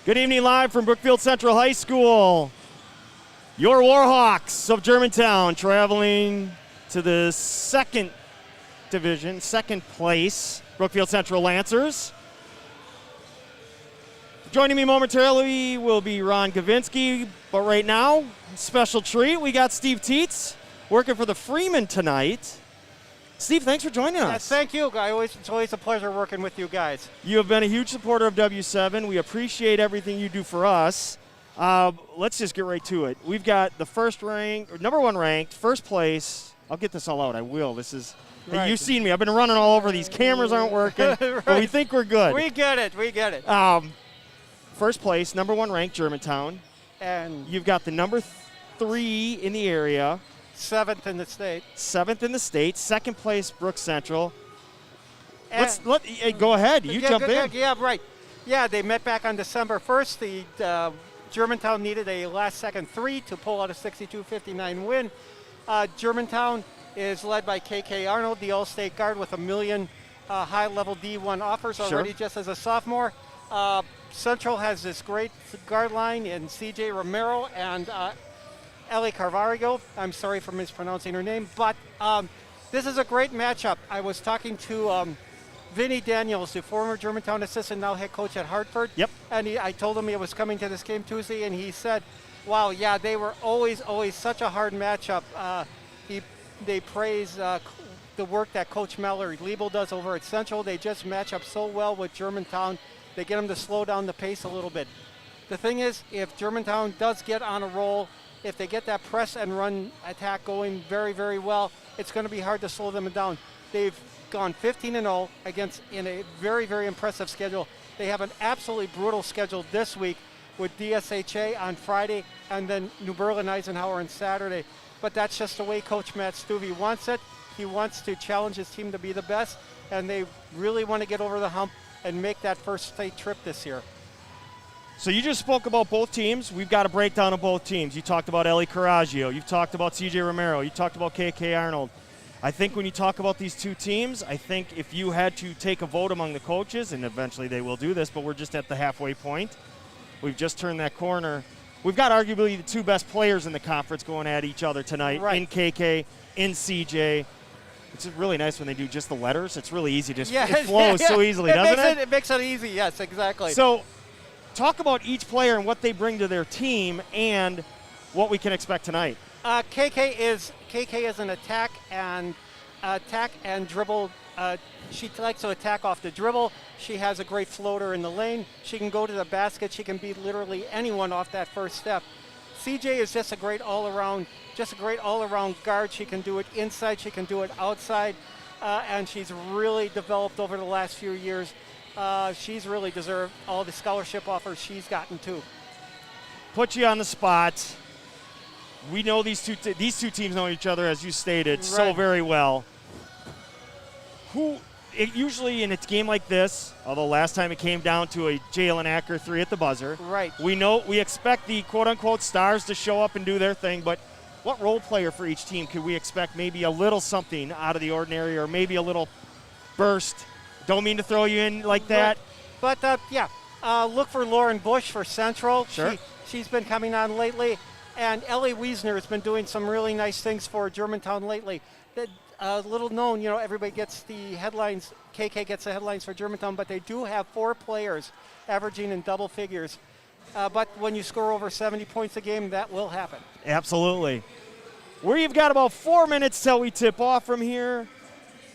Good evening, live from Brookfield Central High School. Your Warhawks of Germantown traveling to the second division, second place, Brookfield Central Lancers. Joining me momentarily will be Ron Gavinsky, but right now, special treat, we got Steve Tietz working for the Freeman tonight. Steve, thanks for joining us. Yes, thank you. It's always a pleasure working with you guys. You have been a huge supporter of W7. We appreciate everything you do for us. Let's just get right to it. We've got the number one ranked, first place. I'll get this all out. I will. This is, right. You've seen me. I've been running all over. These cameras aren't working, right. But we think we're good. We get it. We get it. First place, number one ranked Germantown. And you've got the number 3 in the area. Seventh in the state. Second place, Brook Central. Go ahead. You jump in. Yeah, right. Yeah, they met back on December 1st. The Germantown needed a last-second 3 to pull out a 62-59 win. Germantown is led by KK Arnold, the All-State guard, with 1 million high-level D1 offers already just as a sophomore. Central has this great guard line in CJ Romero and Ellie Carvarigo. I'm sorry for mispronouncing her name, but this is a great matchup. I was talking to Vinny Daniels, the former Germantown assistant, now head coach at Hartford. Yep. And I told him he was coming to this game Tuesday, and he said, wow, yeah, they were always such a hard matchup. They praise the work that Coach Mallory Liebel does over at Central. They just match up so well with Germantown. They get them to slow down the pace a little bit. The thing is, if Germantown does get on a roll, if they get that press and run attack going very, very well, it's going to be hard to slow them down. They've gone 15-0 in a very, very impressive schedule. They have an absolutely brutal schedule this week with DSHA on Friday and then New Berlin Eisenhower on Saturday. But that's just the way Coach Matt Stuvey wants it. He wants to challenge his team to be the best, and they really want to get over the hump and make that first state trip this year. So you just spoke about both teams. We've got a breakdown of both teams. You talked about Ellie Carraggio. You've talked about CJ Romero. You talked about KK Arnold. I think when you talk about these two teams, I think if you had to take a vote among the coaches, and eventually they will do this, but we're just at the halfway point. We've just turned that corner. We've got arguably the two best players in the conference going at each other tonight, right. In KK, in CJ. It's really nice when they do just the letters. It's really easy. It flows so easily, doesn't it? It makes it easy, yes, exactly. So talk about each player and what they bring to their team and what we can expect tonight. KK is an attack and dribble. She likes to attack off the dribble. She has a great floater in the lane. She can go to the basket. She can beat literally anyone off that first step. CJ is just a great all-around guard. She can do it inside. She can do it outside, and she's really developed over the last few years. She's really deserved all the scholarship offers she's gotten too. Put you on the spot. We know these two teams know each other, as you stated, so very well. Usually in a game like this, although last time it came down to a Jalen Acker 3 at the buzzer. Right. We expect the quote-unquote stars to show up and do their thing, but what role player for each team could we expect? Maybe a little something out of the ordinary, or maybe a little burst. Don't mean to throw you in like that. But look for Lauren Bush for Central. Sure. She's been coming on lately. And Ellie Wiesner has been doing some really nice things for Germantown lately. Little known, everybody gets the headlines. KK gets the headlines for Germantown, but they do have 4 players averaging in double figures. But when you score over 70 points a game, that will happen. Absolutely. We've got about 4 minutes till we tip off from here.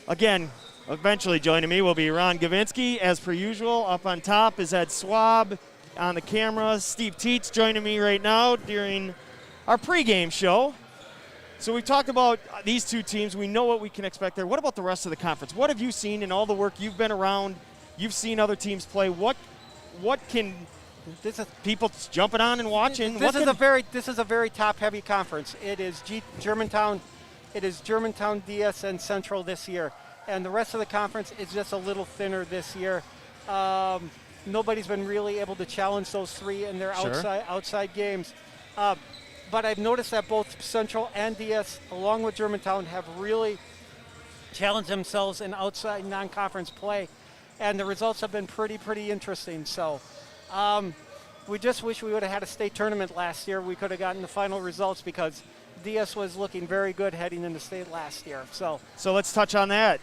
Again, eventually joining me will be Ron Gavinsky, as per usual. Up on top is Ed Swab on the camera. Steve Tietz joining me right now during our pregame show. So we talked about these two teams. We know what we can expect there. What about the rest of the conference? What have you seen in all the work you've been around? You've seen other teams play. What can people jumping on and watching? This is a very top-heavy conference. It is Germantown, DS, and Central this year, and the rest of the conference is just a little thinner this year. Nobody's been really able to challenge those 3 in their outside games. But I've noticed that both Central and DS, along with Germantown, have really challenged themselves in outside non-conference play, and the results have been pretty interesting. So We just wish we would have had a state tournament last year. We could have gotten the final results because DS was looking very good heading into state last year. So let's touch on that.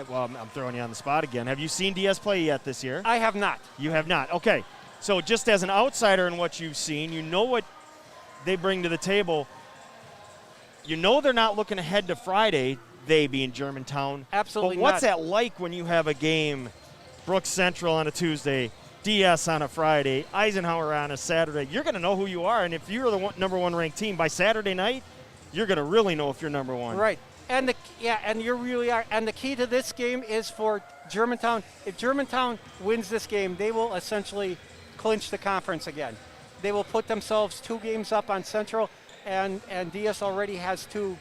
Well, I'm throwing you on the spot again. Have you seen DS play yet this year? I have not. You have not. Okay. So just as an outsider in what you've seen, you know what they bring to the table. You know they're not looking ahead to Friday, they being Germantown. Absolutely But what's not. that like when you have a game, Brooks Central on a Tuesday, DS on a Friday, Eisenhower on a Saturday? You're going to know who you are, and if you're the number one ranked team by Saturday night, you're going to really know if you're number one. Right. And you really are. And the key to this game is for Germantown. If Germantown wins this game, they will essentially clinch the conference again. They will put themselves 2 games up on Central, and DS already has two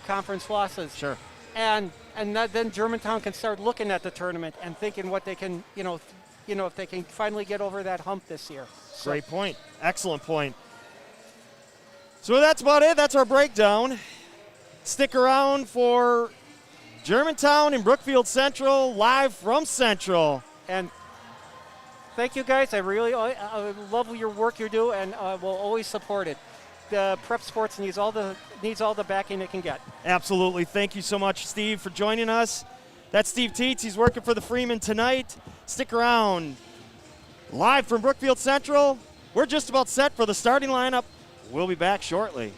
conference losses. Sure. And then Germantown can start looking at the tournament and thinking what they can, if they can finally get over that hump this year. So, Great point. Excellent point. So that's about it. That's our breakdown. Stick around for Germantown and Brookfield Central live from Central. And thank you guys. I love your work you do, and will always support it. The Prep Sports needs all the backing it can get. Absolutely. Thank you so much, Steve, for joining us. That's Steve Teets. He's working for the Freeman tonight. Stick around. Live from Brookfield Central. We're just about set for the starting lineup. We'll be back shortly.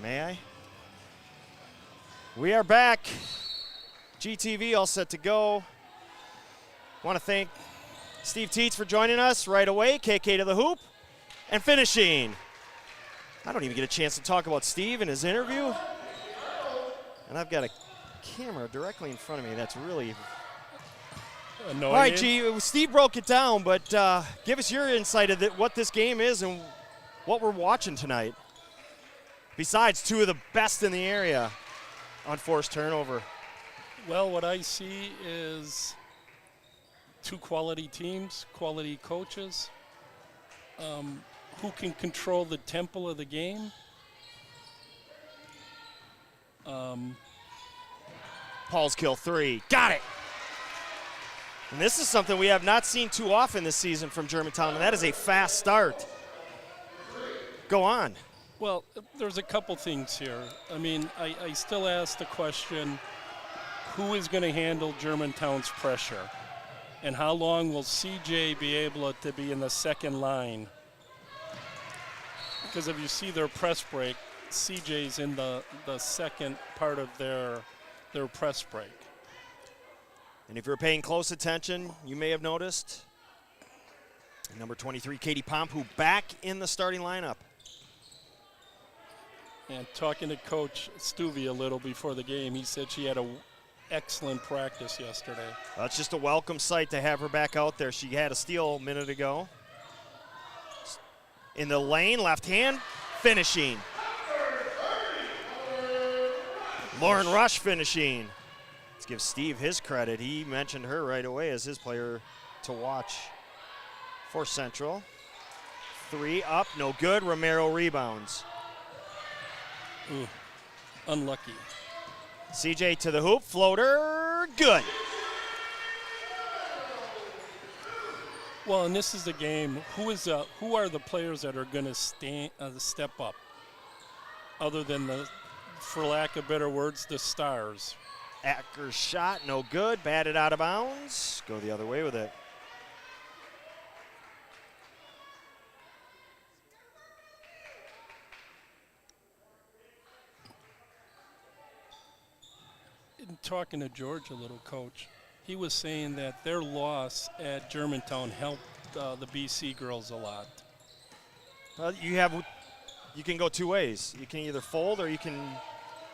May I? We are back. GTV all set to go. Want to thank Steve Tietz for joining us right away. KK to the hoop. And finishing. I don't even get a chance to talk about Steve and his interview. And I've got a camera directly in front of me. That's really annoying. All right, G. Steve broke it down, but give us your insight of what this game is and what we're watching tonight. Besides two of the best in the area on forced turnover. Well, what I see is two quality teams, quality coaches, who can control the tempo of the game. Paul's kill three. Got it. And this is something we have not seen too often this season from Germantown, and that is a fast start. Go on. Well, there's a couple things here. I mean, I still ask the question, who is going to handle Germantown's pressure? And how long will CJ be able to be in the second line? Because if you see their press break, CJ's in the second part of their press break. And if you're paying close attention, you may have noticed number 23, Katie Pompu, back in the starting lineup. And talking to Coach Stuvey a little before the game, he said she had an excellent practice yesterday. Well, it's just a welcome sight to have her back out there. She had a steal a minute ago. In the lane, left hand, finishing. Lauren Rush finishing. Let's give Steve his credit. He mentioned her right away as his player to watch for Central. Three up, no good. Romero rebounds. Ooh, unlucky. CJ to the hoop, floater, good. Well, and this is the game. Who are the players that are going to step up, other than for lack of better words, the stars? Acker's shot, no good. Batted out of bounds. Go the other way with it. In talking to George a little, Coach, he was saying that their loss at Germantown helped the BC girls a lot. Well, you can go two ways. You can either fold or you can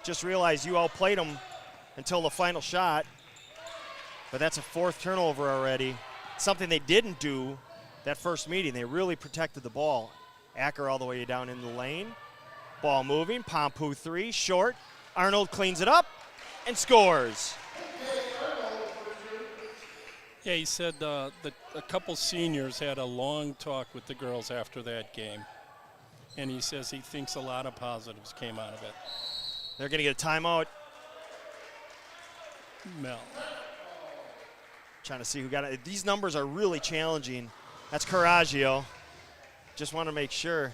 just realize you outplayed them until the final shot. But that's a fourth turnover already. Something they didn't do that first meeting. They really protected the ball. Acker all the way down in the lane. Ball moving. Pompu three, short. Arnold cleans it up and scores. Yeah, he said that a couple seniors had a long talk with the girls after that game. And he says he thinks a lot of positives came out of it. They're going to get a timeout. Mel. Trying to see who got it. These numbers are really challenging. That's Coraggio. Just want to make sure.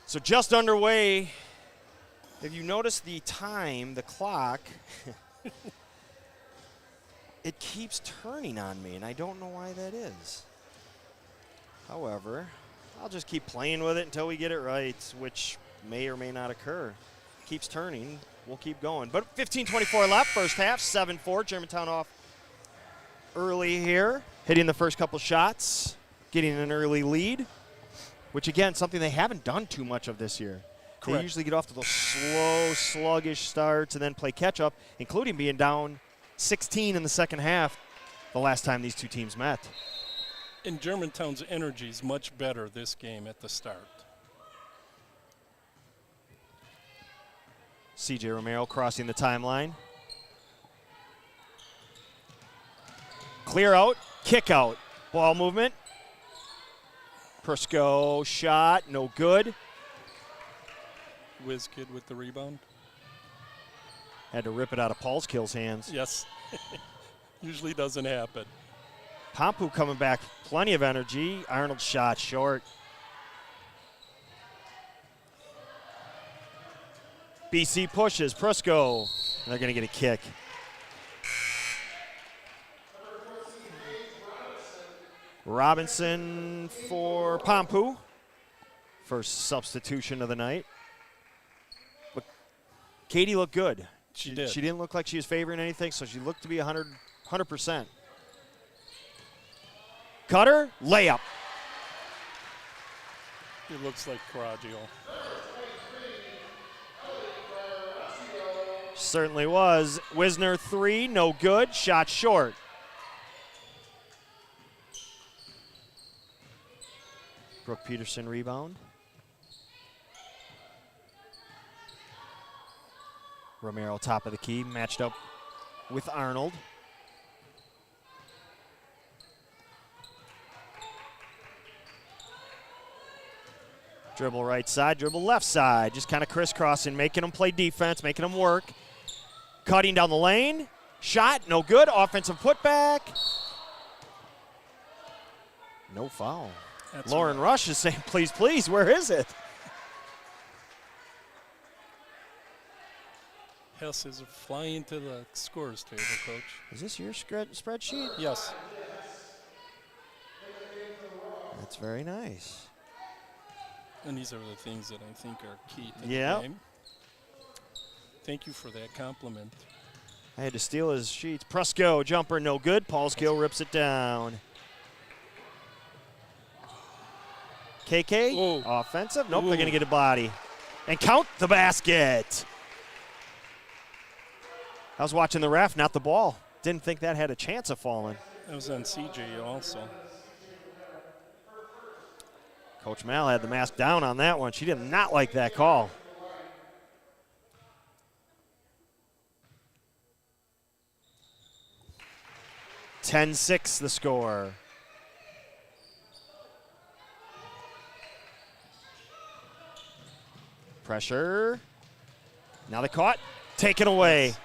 So just underway. If you notice the time, the clock, it keeps turning on me, and I don't know why that is. However, I'll just keep playing with it until we get it right, which may or may not occur. Keeps turning. We'll keep going. But 15:24 left, first half, 7-4. Germantown off early here, hitting the first couple shots, getting an early lead, which, again, something they haven't done too much of this year. Correct. They usually get off to those slow, sluggish starts and then play catch-up, including being down 16 in the second half the last time these two teams met. And Germantown's energy is much better this game at the start. C.J. Romero crossing the timeline. Clear out, kick out. Ball movement. Prisco shot, no good. Whiz kid with the rebound. Had to rip it out of Paulskill's hands. Yes. Usually doesn't happen. Pompu coming back, plenty of energy. Arnold shot short. BC pushes, Prisco. They're going to get a kick. Robinson for Pompu. First substitution of the night. But Katie looked good. She did. She didn't look like she was favoring anything, so she looked to be 100%. Cutter, layup. It looks like Coraggio. Certainly was. Wisner 3, no good. Shot short. Brooke Peterson rebound. Romero top of the key, matched up with Arnold. Dribble right side, dribble left side. Just kind of crisscrossing, making them play defense, making them work. Cutting down the lane. Shot, no good. Offensive putback. No foul. That's Lauren right. Rush is saying, please, please, where is it? Hess is flying to the scores table, Coach. Is this your spreadsheet? Yes. That's very nice. And these are the things that I think are key to Yeah. the game. Thank you for that compliment. I had to steal his sheets. Prisco, jumper, no good. Paulskill rips it down. KK, Ooh. offensive. Nope, they're Ooh. going to get a body. And count the basket. I was watching the ref, not the ball. Didn't think that had a chance of falling. That was on CJ also. Coach Mal had the mask down on that one. She did not like that call. (10-6) the score. Pressure. Now they caught. Taken away.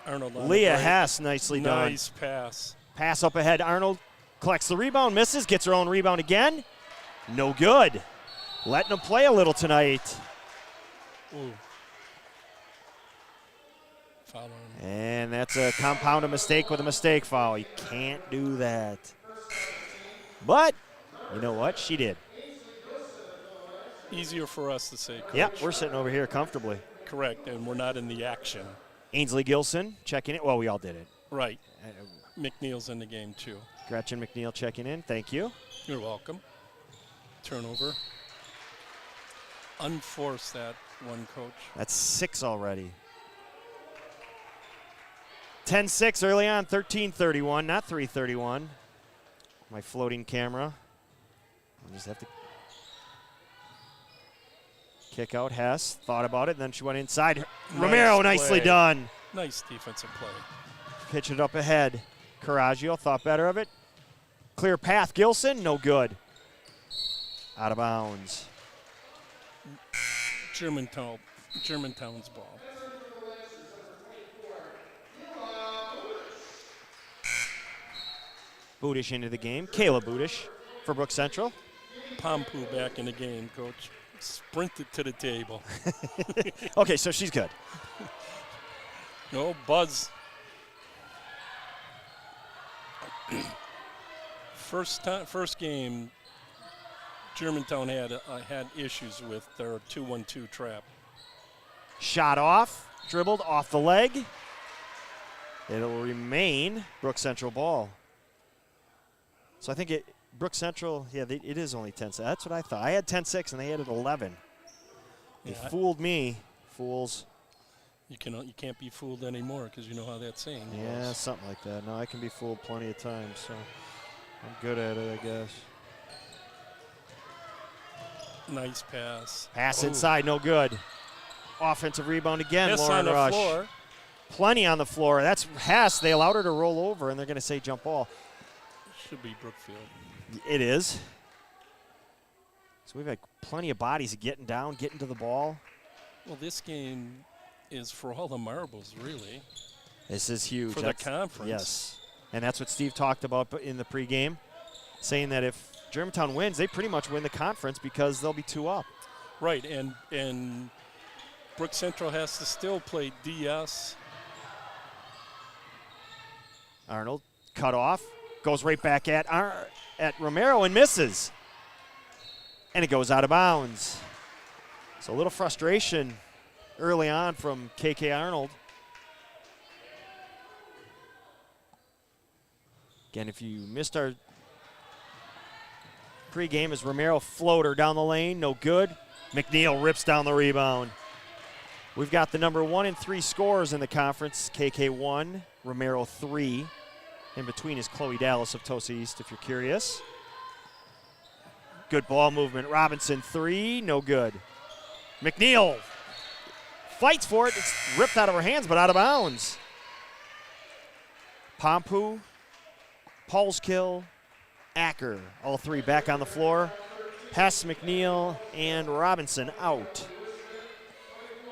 Arnold on the Leah break. Hess, nicely done. Nice pass. Pass up ahead. Arnold collects the rebound, misses, gets her own rebound again. No good. Letting them play a little tonight. Ooh. Foul on him. And that's a compound of mistake with a mistake foul. You can't do that. But you know what? She did. Easier for us to say, Coach. Yep, we're sitting over here comfortably. Correct, and we're not in the action. Ainsley Gilson checking it. Well, we all did it. Right. McNeil's in the game, too. Gretchen McNeil checking in. Thank you. You're welcome. Turnover. Unforce that one, Coach. That's 6 already. 10-6 early on, 13:31, not 3:31. My floating camera. I just have to kick out Hess. Thought about it, then she went inside. Nice Romero, nicely play. done. Nice defensive play. Pitch it up ahead. Coraggio thought better of it. Clear path, Gilson, no good. Out of bounds. Germantown's ball. Budish into the game. Kayla Budish for Brook Central. Pompu back in the game, Coach. Sprinted to the table. Okay, so she's good. No, Buzz. First game Germantown had issues with their 2-1-2 trap. Shot off, dribbled off the leg. It'll remain Brook Central ball. So I think Brook Central, yeah, it is only 10. That's what I thought. I had 10-6 and they had it 11. They fooled me, fools. You can't be fooled anymore because you know how that saying goes. Yeah, something like that. No, I can be fooled plenty of times, so I'm good at it, I guess. Nice pass. Pass inside, no good. Offensive rebound again, Hess Lauren on the Rush. floor. Plenty on the floor. That's Hess. They allowed her to roll over, and they're going to say jump ball. Should be Brookfield. It is. So we've had plenty of bodies getting down, getting to the ball. Well, this game is for all the marbles, really. This is huge. For the conference. Yes. And that's what Steve talked about in the pregame, saying that if Germantown wins, they pretty much win the conference because they'll be 2 up. Right, and Brook Central has to still play DS. Arnold cut off, goes right back at Romero and misses. And it goes out of bounds. So a little frustration early on from KK Arnold. Again, if you missed our pregame, as Romero floater down the lane, no good. McNeil rips down the rebound. We've got the number 1 and 3 scorers in the conference. KK 1, Romero 3. In between is Chloe Dallas of Tosa East, if you're curious. Good ball movement. Robinson 3, no good. McNeil fights for it. It's ripped out of her hands, but out of bounds. Pompu, Paulskill, Acker, all 3 back on the floor. Hess, McNeil, and Robinson out.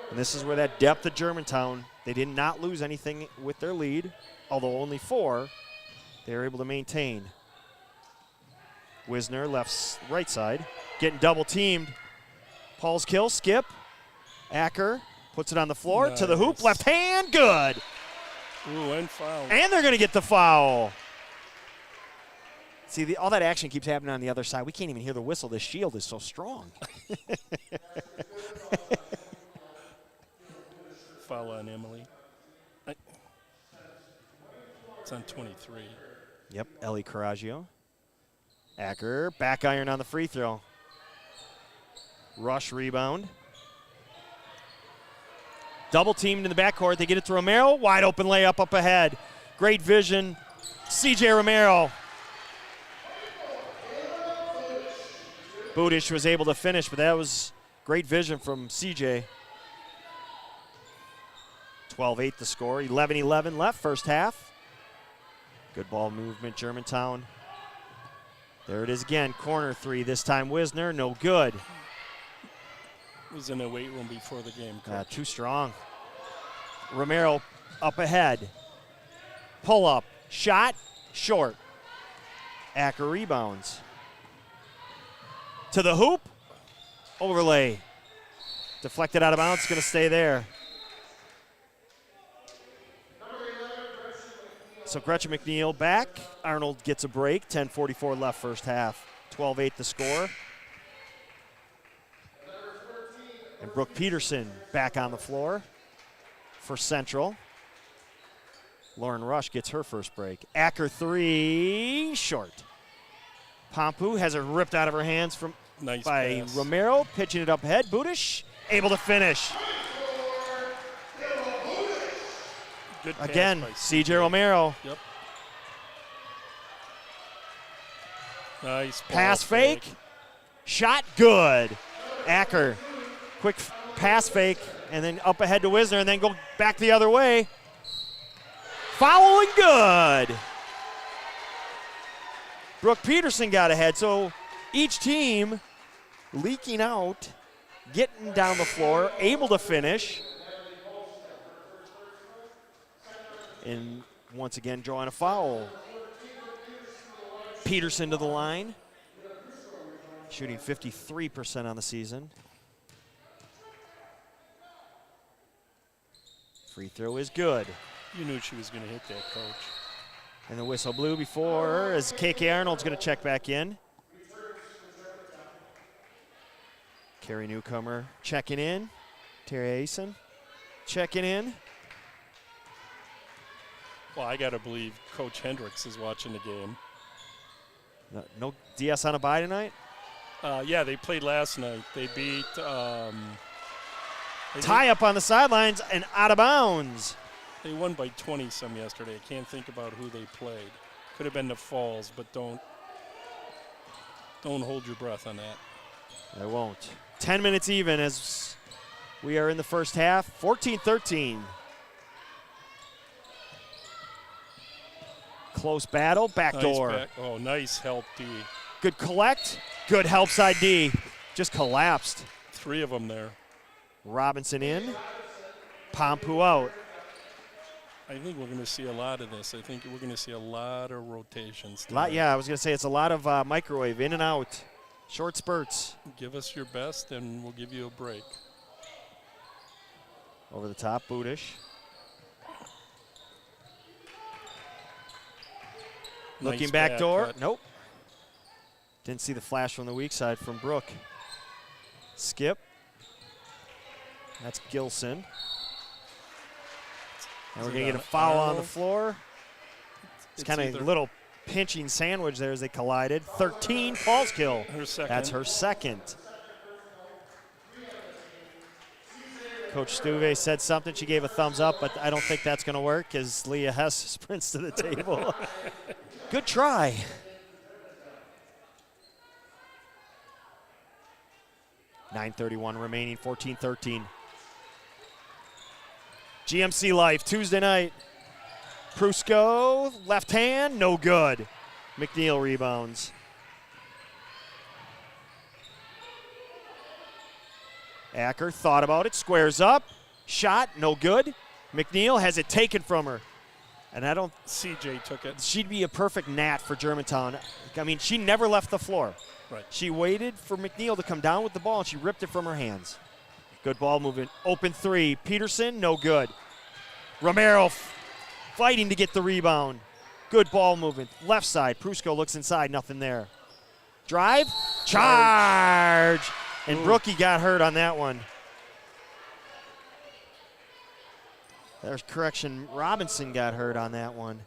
And this is where that depth of Germantown, they did not lose anything with their lead, although only 4, they were able to maintain. Wisner right side, getting double teamed. Paulskill, skip. Acker puts it on the floor, to the hoop, left hand, good. Ooh, and foul. And they're going to get the foul. See, all that action keeps happening on the other side. We can't even hear the whistle. This shield is so strong. Foul on Emily. It's on 23. Yep, Ellie Coraggio. Acker, back iron on the free throw. Rush rebound. Double teamed in the backcourt. They get it to Romero. Wide open layup up ahead. Great vision. CJ Romero. Budish was able to finish, but that was great vision from CJ. 12-8 the score. 11-11 left, first half. Good ball movement, Germantown. There it is again, corner 3. This time Wisner, no good. Was in the weight room before the game. Too strong. Romero up ahead. Pull up, shot, short. Acker rebounds. To the hoop, overlay. Deflected out of bounds, going to stay there. So Gretchen McNeil back. Arnold gets a break. 10:44 left first half. 12-8 the score. And Brooke Peterson back on the floor for Central. Lauren Rush gets her first break. Acker 3, short. Pompu has it ripped out of her hands by pass. Romero, pitching it up ahead. Budish able to finish. Good pass Again, by CJ Romero. Yep. Nice Pass fake. Shot good. Acker. Quick pass fake, and then up ahead to Wisner, and then go back the other way. Foul and good. Brooke Peterson got ahead, so each team leaking out, getting down the floor, able to finish. And once again, drawing a foul. Peterson to the line, shooting 53% on the season. Free throw is good. You knew she was going to hit that, Coach. And the whistle blew before her as KK Arnold's going to check back in. Terry Newcomer checking in. Terry Asen checking in. Well, I got to believe Coach Hendricks is watching the game. No DS on a bye tonight? Yeah, they played last night. They beat Tie up on the sidelines and out of bounds. They won by 20-some yesterday. I can't think about who they played. Could have been the Falls, but don't hold your breath on that. I won't. 10 minutes even as we are in the first half. 14-13. Close battle. Backdoor. Oh, nice help, D. Good collect. Good help side D. Just collapsed. 3 of them there. Robinson in. Pompu out. I think we're going to see a lot of this. I think we're going to see a lot of rotations. Yeah, I was going to say it's a lot of microwave, in and out. Short spurts. Give us your best, and we'll give you a break. Over the top, Budish. Looking Nice back door. cut. Nope. Didn't see the flash from the weak side from Brook. Skip. That's Gilson. And we're going to get a foul on the floor. It's kind of a little pinching sandwich there as they collided. 13, Paul's kill. Her second. That's her second. Coach Stuve said something. She gave a thumbs up, but I don't think that's going to work as Leah Hess sprints to the table. Good try. .9:31 remaining, 14-13. GMC Life, Tuesday night. Prusko, left hand, no good. McNeil rebounds. Acker thought about it, squares up. Shot, no good. McNeil has it taken from her. And I don't... CJ took it. She'd be a perfect gnat for Germantown. I mean, she never left the floor. Right. She waited for McNeil to come down with the ball, and she ripped it from her hands. Good ball movement. Open 3. Peterson, no good. Romero fighting to get the rebound. Good ball movement. Left side. Prusko looks inside. Nothing there. Drive. Charge. And Brookie got hurt on that one. There's correction. Robinson got hurt on that one.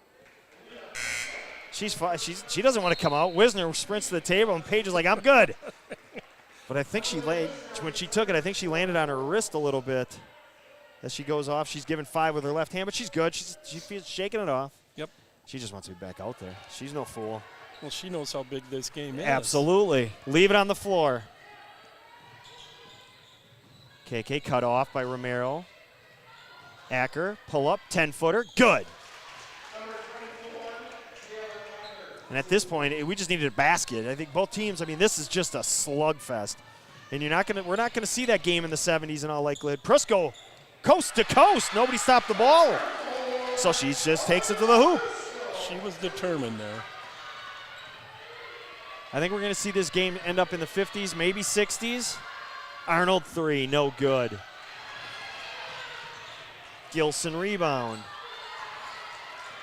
She doesn't want to come out. Wisner sprints to the table, and Paige is like, I'm good. But I think when she took it, I think she landed on her wrist a little bit. As she goes off, she's given 5 with her left hand, but she's good. She's shaking it off. Yep. She just wants to be back out there. She's no fool. Well, she knows how big this game is. Absolutely. Leave it on the floor. KK cut off by Romero. Acker, pull up, 10-footer, good. And at this point, we just needed a basket. I think both teams, I mean, this is just a slugfest. And we're not gonna see that game in the 70s in all likelihood. Prusko, coast to coast, nobody stopped the ball. So she just takes it to the hoop. She was determined there. I think we're gonna see this game end up in the 50s, maybe 60s. Arnold 3, no good. Gilson rebound.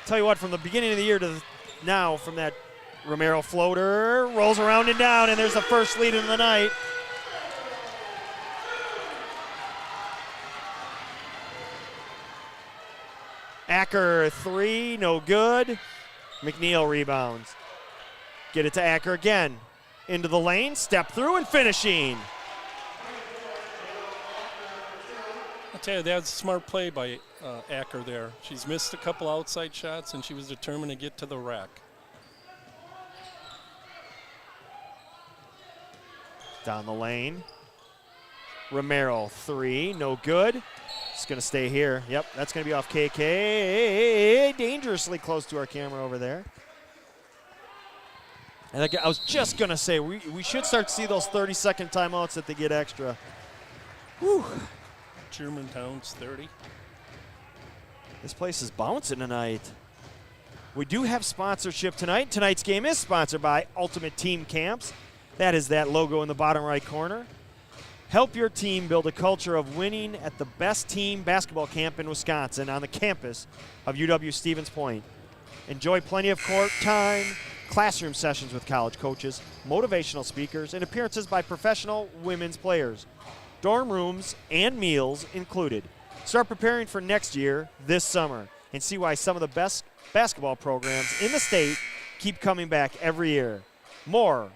Tell you what, from the beginning of the year to now, from that Romero floater, rolls around and down, and there's the first lead in the night. Acker 3, no good. McNeil rebounds. Get it to Acker again. Into the lane, step through, and finishing. I'll tell you, that's a smart play by Acker there. She's missed a couple outside shots, and she was determined to get to the rack. Down the lane. Romero 3, no good. It's going to stay here. Yep, that's going to be off KK. Dangerously close to our camera over there. And I was just going to say, we should start to see those 30-second timeouts that they get extra. Whew. Germantown's 30. This place is bouncing tonight. We do have sponsorship tonight. Tonight's game is sponsored by Ultimate Team Camps. That is that logo in the bottom right corner. Help your team build a culture of winning at the best team basketball camp in Wisconsin on the campus of UW-Stevens Point. Enjoy plenty of court time, classroom sessions with college coaches, motivational speakers, and appearances by professional women's players. Dorm rooms and meals included. Start preparing for next year this summer and see why some of the best basketball programs in the state keep coming back every year. More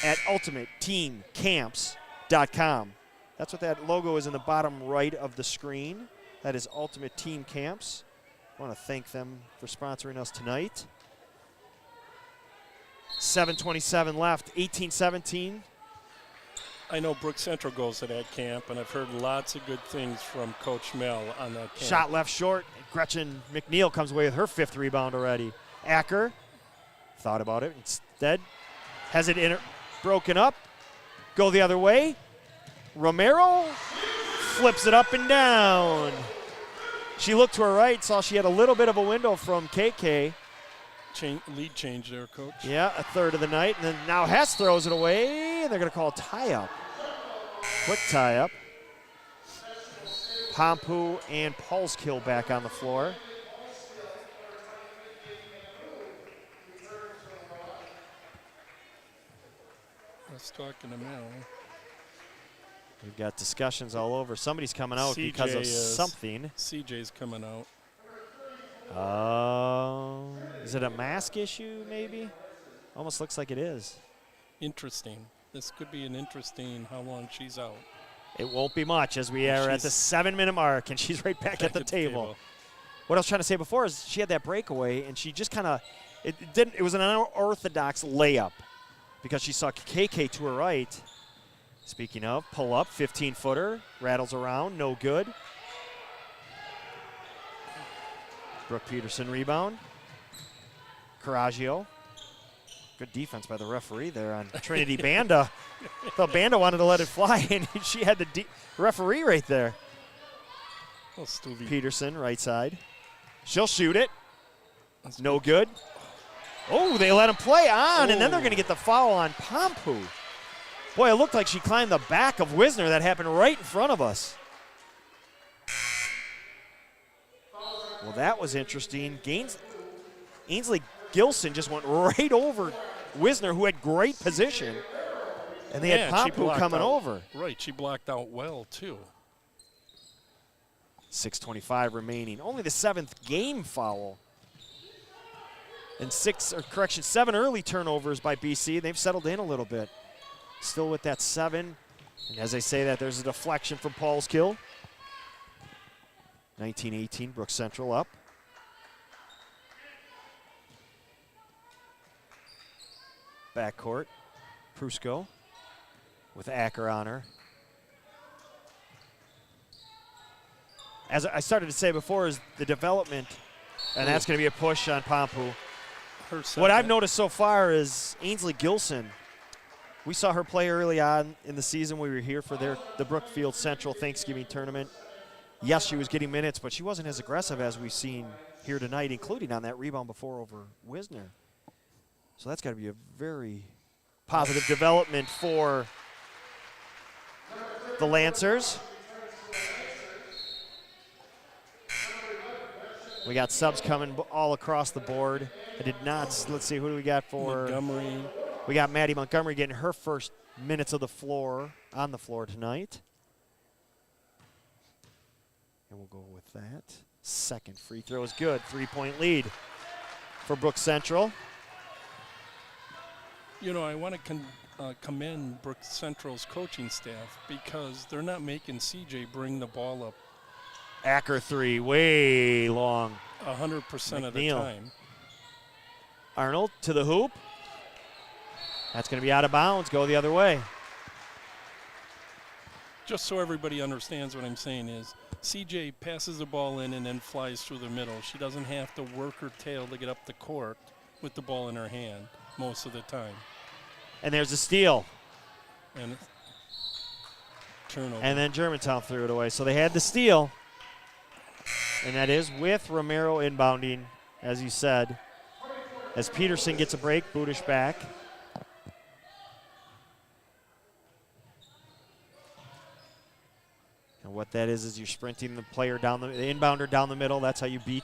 at ultimateteamcamps.com. That's what that logo is in the bottom right of the screen. That is Ultimate Team Camps. I want to thank them for sponsoring us tonight. 7:27 left, 18-17. I know Brook Central goes to that camp, and I've heard lots of good things from Coach Mel on that camp. Shot left short. Gretchen McNeil comes away with her 5th rebound already. Acker thought about it. Instead, has it broken up. Go the other way. Romero flips it up and down. She looked to her right, saw she had a little bit of a window from KK. Lead change there, Coach. Yeah, a third of the night. And then now Hess throws it away, and they're going to call a tie-up. Quick tie-up. Pompu and Paulskill back on the floor. Let's talk in the middle. We've got discussions all over. Somebody's coming out because of something. CJ's coming out. Is it a mask issue, maybe? Almost looks like it is. Interesting. This could be an interesting how long she's out. It won't be much as we are at the 7-minute mark, and she's right back at the table. What I was trying to say before is she had that breakaway, and she just kind of, it was an unorthodox layup because she saw KK to her right. Speaking of, pull up, 15-footer, rattles around, no good. Brooke Peterson rebound. Coraggio. Good defense by the referee there on Trinity Banda. Thought Banda wanted to let it fly, and she had the referee right there. Oh, Stuvie. Peterson, right side. She'll shoot it. That's no good. Oh, they let him play on, and then they're going to get the foul on Pompu. Boy, it looked like she climbed the back of Wisner. That happened right in front of us. Well, that was interesting. Ainsley Gilson just went right over Wisner, who had great position. And they had Pompu coming over. Right, she blocked out well, too. 6:25 remaining. Only the 7th game foul. And 7 early turnovers by BC. They've settled in a little bit. Still with that 7. And as I say that, there's a deflection from Paulskill. 19-18, Brook Central up. Backcourt, Prusko with Acker on her. As I started to say before, is the development, and that's going to be a push on Pompu. What I've noticed so far is Ainsley Gilson. We saw her play early on in the season. We were here for the Brookfield Central Thanksgiving tournament. Yes, she was getting minutes, but she wasn't as aggressive as we've seen here tonight, including on that rebound before over Wisner. So that's got to be a very positive development for the Lancers. We got subs coming all across the board. I did not. Let's see, who do we got for? Montgomery. We got Maddie Montgomery getting her first minutes of the floor, on the floor tonight. And we'll go with that. Second free throw is good. 3-point lead for Brook Central. You know, I want to commend Brook Central's coaching staff because they're not making CJ bring the ball up. Acker 3, way long. 100% of the time. Arnold to the hoop. That's going to be out of bounds. Go the other way. Just so everybody understands what I'm saying is, CJ passes the ball in and then flies through the middle. She doesn't have to work her tail to get up the court with the ball in her hand most of the time. And there's a steal. And turnover. And then Germantown threw it away. So they had the steal. And that is with Romero inbounding, as you said. As Peterson gets a break, Budish back. And what that is you're sprinting the player down the inbounder down the middle. That's how you beat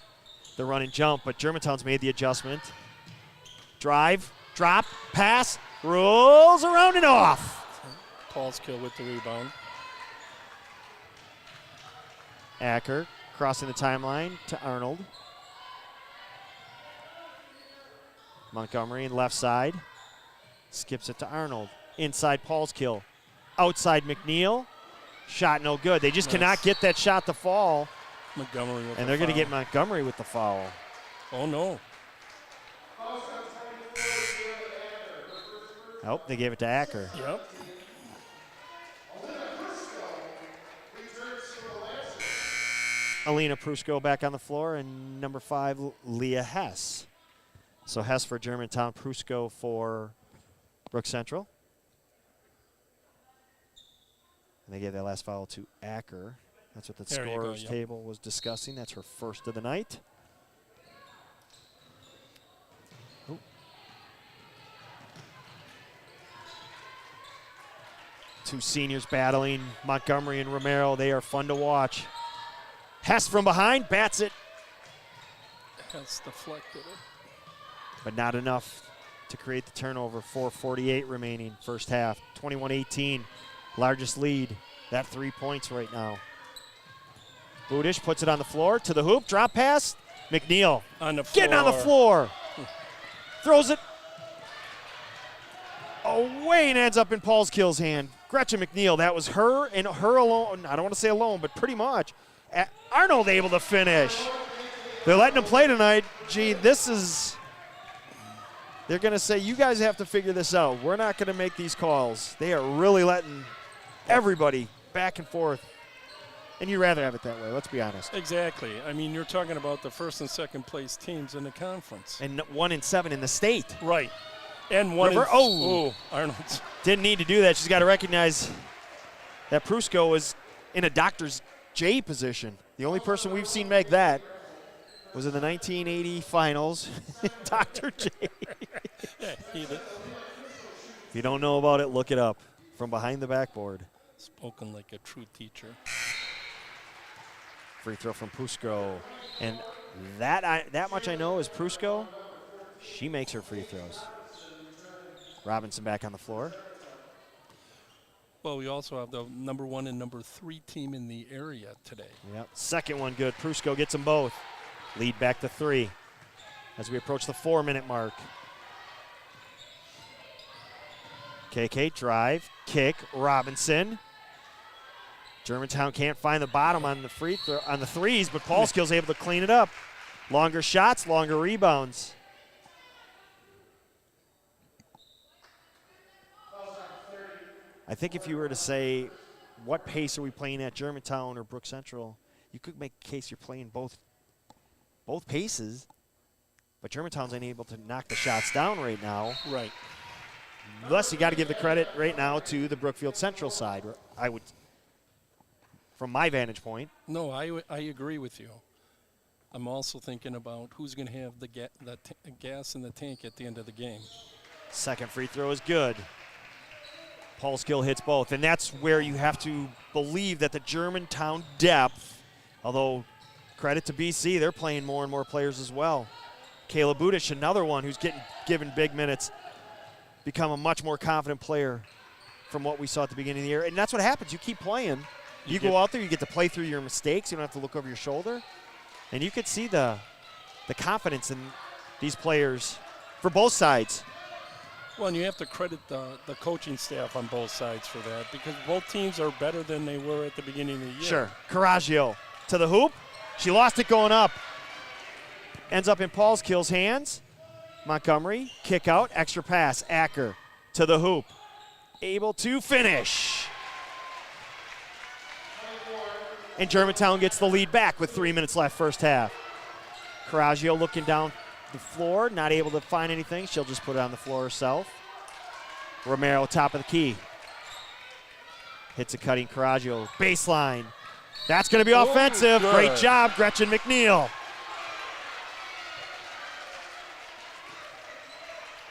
the run and jump. But Germantown's made the adjustment. Drive, drop, pass, rolls around and off. Paulskill with the rebound. Acker crossing the timeline to Arnold. Montgomery in left side. Skips it to Arnold. Inside Paulskill. Outside McNeil. Shot no good. They just cannot get that shot to fall. Montgomery with and the they're going to foul. get Montgomery with the foul. Oh, no. Oh, they gave it to Acker. Yep. Alina Prusko back on the floor, and number 5, Leah Hess. So Hess for Germantown, Prusko for Brook Central. And they gave that last foul to Acker. That's what the There you go, scorer's yep. table was discussing. That's her first of the night. Ooh. Two seniors battling, Montgomery and Romero. They are fun to watch. Hess from behind, bats it, That's deflected it. but not enough to create the turnover. 4:48 remaining, first half. 21-18, largest lead. That 3 points right now. Budish puts it on the floor, to the hoop, drop pass. McNeil On the floor. getting on the floor. Throws it away and ends up in Paulskill's hand. Gretchen McNeil, that was her and her alone. I don't want to say alone, but pretty much. Arnold able to finish. They're letting him play tonight. Gee, this is, they're going to say, you guys have to figure this out. We're not going to make these calls. They are really letting everybody back and forth. And you'd rather have it that way, let's be honest. Exactly. I mean, you're talking about the first and second place teams in the conference. And 1-7 in the state. Right. And one River- Arnold's. Didn't need to do that. She's got to recognize that Prusko was in a Dr. J position. The only person we've seen make that was in the 1980 finals, Dr. J. Yeah, he did. If you don't know about it, look it up. From behind the backboard. Spoken like a true teacher. Free throw from Prusko. And that much I know is Prusko, she makes her free throws. Robinson back on the floor. Well, we also have the number 1 and number 3 team in the area today. Yep. Second one good. Prusko gets them both. Lead back to 3 as we approach the 4-minute mark. KK drive, kick, Robinson. Germantown can't find the bottom on the free throw on the threes, but Paulskill's able to clean it up. Longer shots, longer rebounds. I think if you were to say, what pace are we playing at Germantown or Brook Central, you could make a case you're playing both paces, but Germantown's unable to knock the shots down right now. Right. Thus, you got to give the credit right now to the Brookfield Central side. I would, from my vantage point. No, I agree with you. I'm also thinking about who's going to have the gas in the tank at the end of the game. Second free throw is good. Paulskill hits both, and that's where you have to believe that the Germantown depth, although credit to BC, they're playing more and more players as well. Kayla Budish, another one who's getting given big minutes, become a much more confident player from what we saw at the beginning of the year. And that's what happens. You keep playing. You go out there, you get to play through your mistakes. You don't have to look over your shoulder. And you could see the confidence in these players for both sides. Well, and you have to credit the coaching staff on both sides for that, because both teams are better than they were at the beginning of the year. Sure. Coraggio to the hoop. She lost it going up. Ends up in Paulskill's hands. Montgomery, kick out, extra pass. Acker to the hoop. Able to finish. And Germantown gets the lead back with 3 minutes left first half. Coraggio looking down the floor, not able to find anything. She'll just put it on the floor herself. Romero, top of the key. Hits a cutting Coraggio. Baseline. That's going to be offensive. Good. Great job, Gretchen McNeil.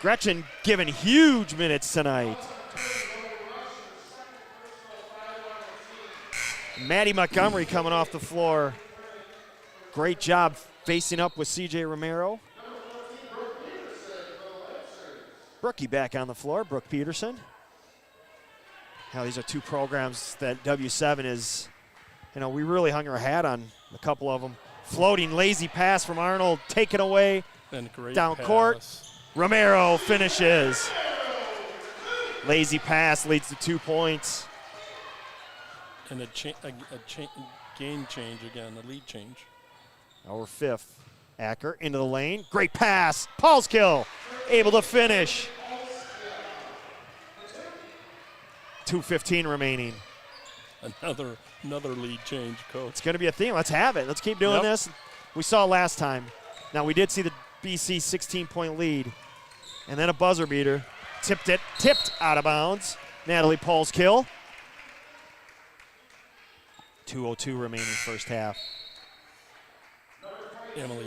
Gretchen given huge minutes tonight. Maddie Montgomery coming off the floor. Great job facing up with CJ Romero. Brookie back on the floor, Brooke Peterson. Now these are two programs that W7 is, we really hung our hat on a couple of them. Floating lazy pass from Arnold, taken away. And great down pass. court. Romero finishes. Lazy pass leads to 2 points. And a game change again, a lead change. Our fifth. Acker into the lane. Great pass. Paulskill able to finish. 2:15 remaining. Another lead change, Coach. It's going to be a theme. Let's have it. Let's keep doing this. We saw last time. Now, we did see the BC 16-point lead. And then a buzzer beater. Tipped out of bounds. Natalie Paulskill. 2:02 remaining first half.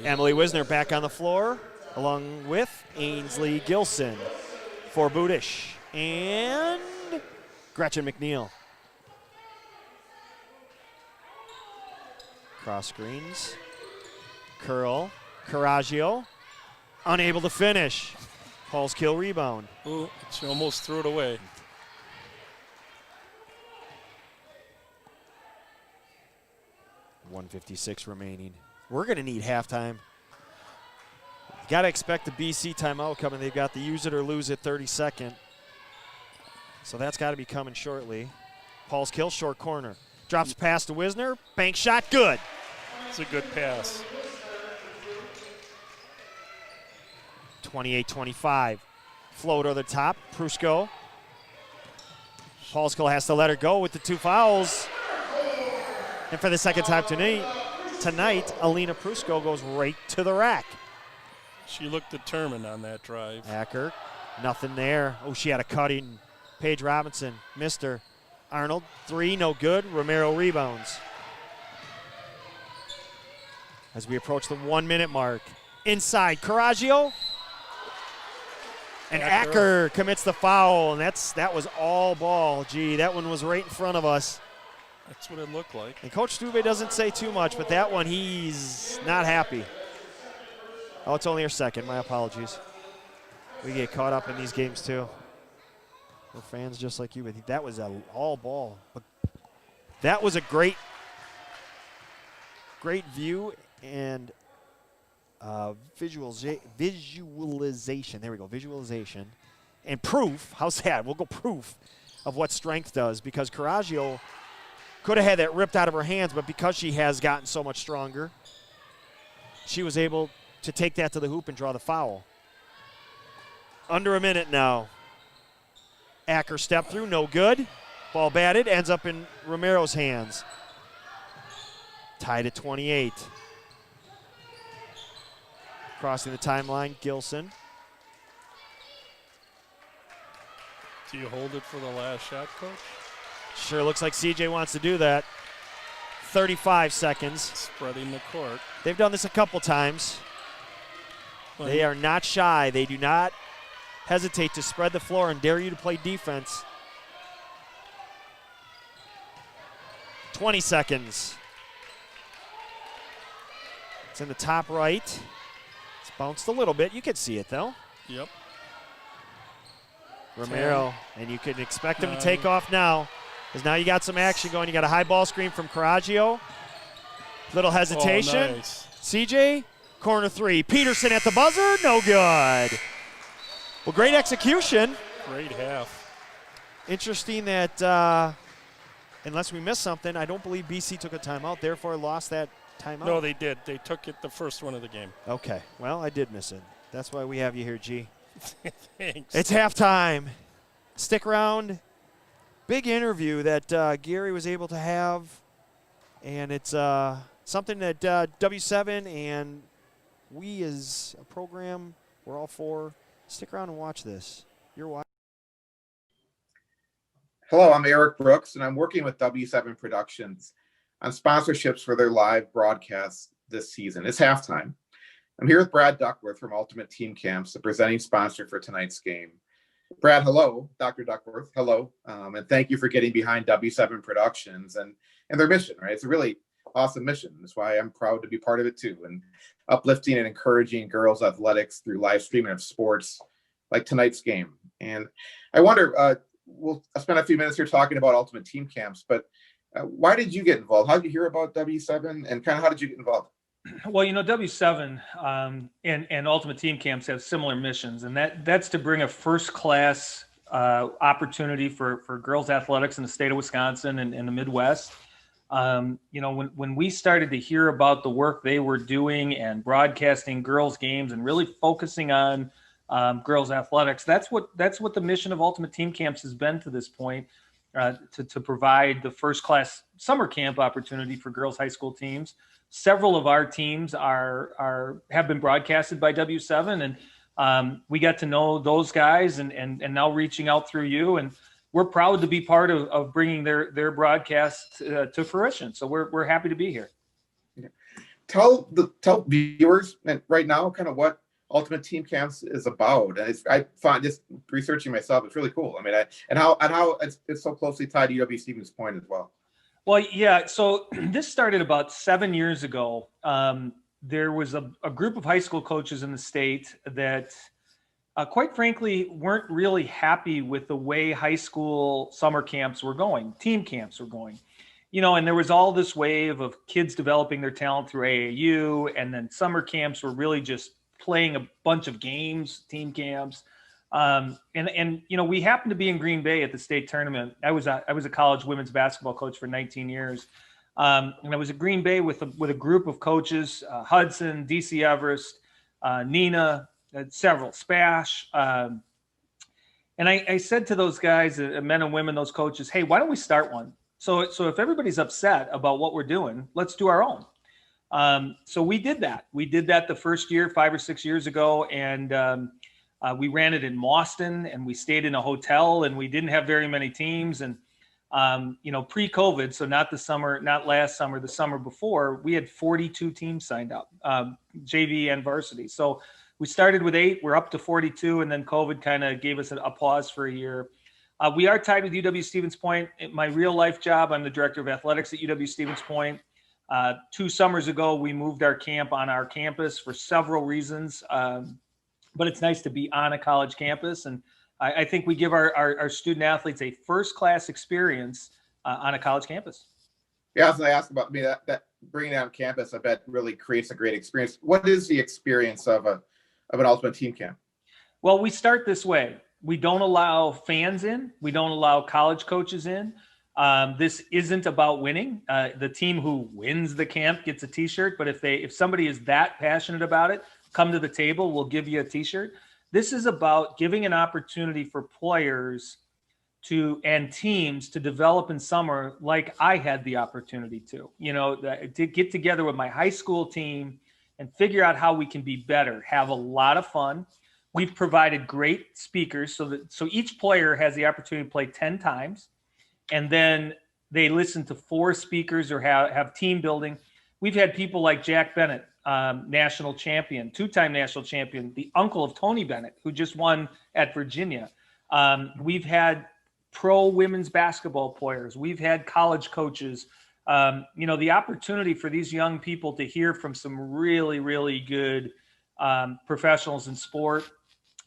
Emily Wisner back on the floor, along with Ainsley Gilson for Budish and Gretchen McNeil. Cross screens. Curl. Coraggio. Unable to finish. Paulskill rebound. Ooh, she almost threw it away. .156 remaining. We're going to need halftime. Got to expect the BC timeout coming. They've got the use it or lose it 30-second. So that's got to be coming shortly. Paulskill, short corner. Drops pass to Wisner. Bank shot, good. It's a good pass. 28-25. Floater to the top. Prusko. Paulskill has to let her go with the 2 fouls. And for the second time tonight, Alina Prusko goes right to the rack. She looked determined on that drive. Acker, nothing there. Oh, she had a cutting. Paige Robinson missed her. Arnold, 3, no good. Romero rebounds. As we approach the 1-minute mark. Inside, Coraggio. And Acker commits the foul, and that was all ball. Gee, that one was right in front of us. That's what it looked like. And Coach Stube doesn't say too much, but that one he's not happy. Oh, it's only our second. My apologies. We get caught up in these games too. We're fans just like you, but that was a all ball. But that was a great view and visualization. There we go, visualization. And proof, how's that? We'll go proof of what strength does, because Coraggio could have had that ripped out of her hands, but because she has gotten so much stronger, she was able to take that to the hoop and draw the foul. Under a minute now. Acker step through, no good. Ball batted, ends up in Romero's hands. Tied at 28. Crossing the timeline, Gilson. Do you hold it for the last shot, Coach? Sure looks like CJ wants to do that. 35 seconds. Spreading the court. They've done this a couple times. They are not shy. They do not hesitate to spread the floor and dare you to play defense. 20 seconds. It's in the top right. It's bounced a little bit. You can see it, though. Yep. Romero, and you can expect him to take off now, because now you got some action going. You got a high ball screen from Coraggio. Little hesitation. Oh, nice. CJ, corner 3. Peterson at the buzzer, no good. Well, great execution. Great half. Interesting that unless we missed something, I don't believe BC took a timeout, therefore lost that timeout. No, they did. They took it the first one of the game. Okay, well, I did miss it. That's why we have you here, G. Thanks. It's halftime. Stick around. Big interview that Gary was able to have, and it's something that W7 and we as a program, we're all for. Stick around and watch this. You're watching. Hello, I'm Eric Brooks, and I'm working with W7 Productions on sponsorships for their live broadcasts this season. It's halftime. I'm here with Brad Duckworth from Ultimate Team Camps, the presenting sponsor for tonight's game. Brad, hello. Dr. Duckworth, hello. And thank you for getting behind W7 Productions and their mission, right? It's a really awesome mission. That's why I'm proud to be part of it too. And uplifting and encouraging girls' athletics through live streaming of sports like tonight's game. And I wonder, we'll spend a few minutes here talking about Ultimate Team Camps, but why did you get involved? How did you hear about W7, and kind of how did you get involved? Well, W7 and Ultimate Team Camps have similar missions, and that's to bring a first-class opportunity for girls athletics in the state of Wisconsin and in the Midwest. When we started to hear about the work they were doing and broadcasting girls games and really focusing on girls athletics, that's what the mission of Ultimate Team Camps has been to this point, to provide the first class summer camp opportunity for girls high school teams. Several of our teams have been broadcasted by W7, and we got to know those guys and now reaching out through you, and we're proud to be part of bringing their broadcast to fruition. So we're happy to be here. Tell viewers right now kind of what Ultimate Team Camps is about. And I find just researching myself, it's really cool. I mean, and how it's so closely tied to UW Stevens Point as well. Well, yeah. So this started about 7 years ago. There was a group of high school coaches in the state that, quite frankly, weren't really happy with the way high school summer camps were going, team camps were going. And there was all this wave of kids developing their talent through AAU, and then summer camps were really just playing a bunch of games, team camps. We happened to be in Green Bay at the state tournament. I was a college women's basketball coach for 19 years. And I was at Green Bay with a group of coaches, Hudson, DC Everest, Nina, several, Spash. And I said to those guys, men and women, those coaches, hey, why don't we start one? So if everybody's upset about what we're doing, let's do our own. So we did that. We did that the first year, 5 or 6 years ago. And we ran it in Mauston, and we stayed in a hotel, and we didn't have very many teams. And, pre-COVID, so not last summer, the summer before, we had 42 teams signed up, JV and varsity. So we started with 8, we're up to 42, and then COVID kind of gave us a pause for a year. We are tied with UW Stevens Point. My real life job, I'm the director of athletics at UW Stevens Point. 2 summers ago, we moved our camp on our campus for several reasons. But it's nice to be on a college campus. And I think we give our student athletes a first-class experience on a college campus. Yeah, as I asked about that bringing it on campus, I bet really creates a great experience. What is the experience of an Ultimate Team Camp? Well, we start this way. We don't allow fans in. We don't allow college coaches in. This isn't about winning. The team who wins the camp gets a T-shirt, but if somebody is that passionate about it, come to the table, we'll give you a T-shirt. This is about giving an opportunity for players and teams to develop in summer like I had the opportunity to get together with my high school team and figure out how we can be better, have a lot of fun. We've provided great speakers so each player has the opportunity to play 10 times, and then they listen to 4 speakers or have team building. We've had people like Jack Bennett, national champion, 2-time national champion, the uncle of Tony Bennett, who just won at Virginia. We've had pro women's basketball players. We've had college coaches. The opportunity for these young people to hear from some really, really good professionals in sport.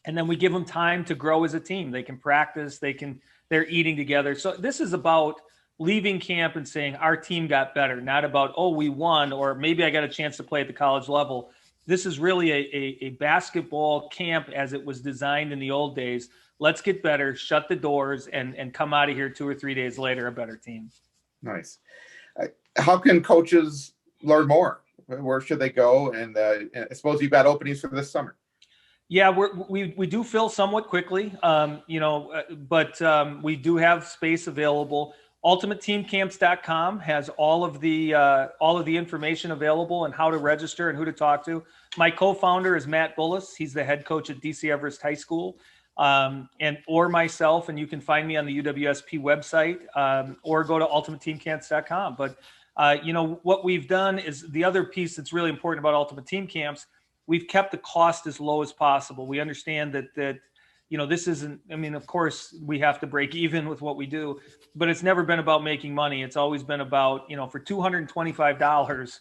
And then we give them time to grow as a team. They can practice, they're eating together. So this is about leaving camp and saying our team got better, not about, oh, we won, or maybe I got a chance to play at the college level. This is really a basketball camp as it was designed in the old days. Let's get better, shut the doors, and come out of here 2 or 3 days later a better team. Nice. How can coaches learn more? Where should they go? And I suppose you've got openings for this summer. Yeah, we do fill somewhat quickly, but we do have space available. UltimateTeamCamps.com has all of the information available and how to register and who to talk to. My co-founder is Matt Bullis. He's the head coach at DC Everest High School, or myself, and you can find me on the UWSP website, or go to UltimateTeamCamps.com. But what we've done is the other piece that's really important about Ultimate Team Camps. We've kept the cost as low as possible. We understand that this isn't, of course we have to break even with what we do, but it's never been about making money. It's always been about, for $225,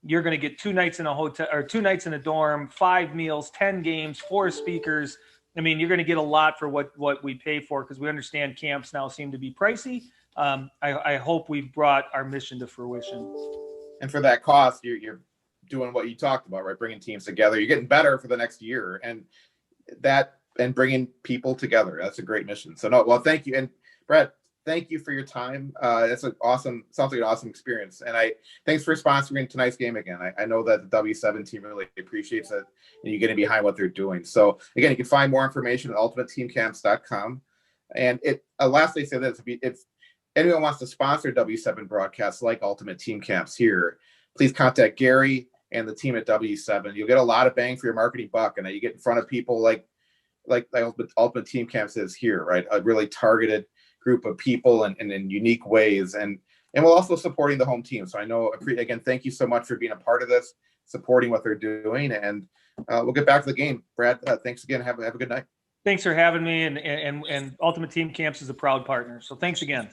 you're going to get 2 nights in a hotel or 2 nights in a dorm, 5 meals, 10 games, 4 speakers, I mean, you're going to get a lot for what we pay for, because we understand camps now seem to be pricey. I hope we've brought our mission to fruition. And for that cost, you're doing what you talked about, right? Bringing teams together. You're getting better for the next year, and bringing people together. That's a great mission. So well, thank you. And Brett, thank you for your time. That's sounds like an awesome experience. And thanks for sponsoring tonight's game again. I know that the W7 team really appreciates it, and you're getting behind what they're doing. So again, you can find more information at ultimateteamcamps.com. And lastly, say this: if anyone wants to sponsor W7 broadcasts like Ultimate Team Camps here, please contact Gary and the team at W7. You'll get a lot of bang for your marketing buck, and you get in front of people like Ultimate Team Camps is here, right? A really targeted group of people and in unique ways, and we're also supporting the home team. So I know, again, thank you so much for being a part of this, supporting what they're doing, and we'll get back to the game. Brad, thanks again. Have a good night. Thanks for having me, and Ultimate Team Camps is a proud partner. So thanks again.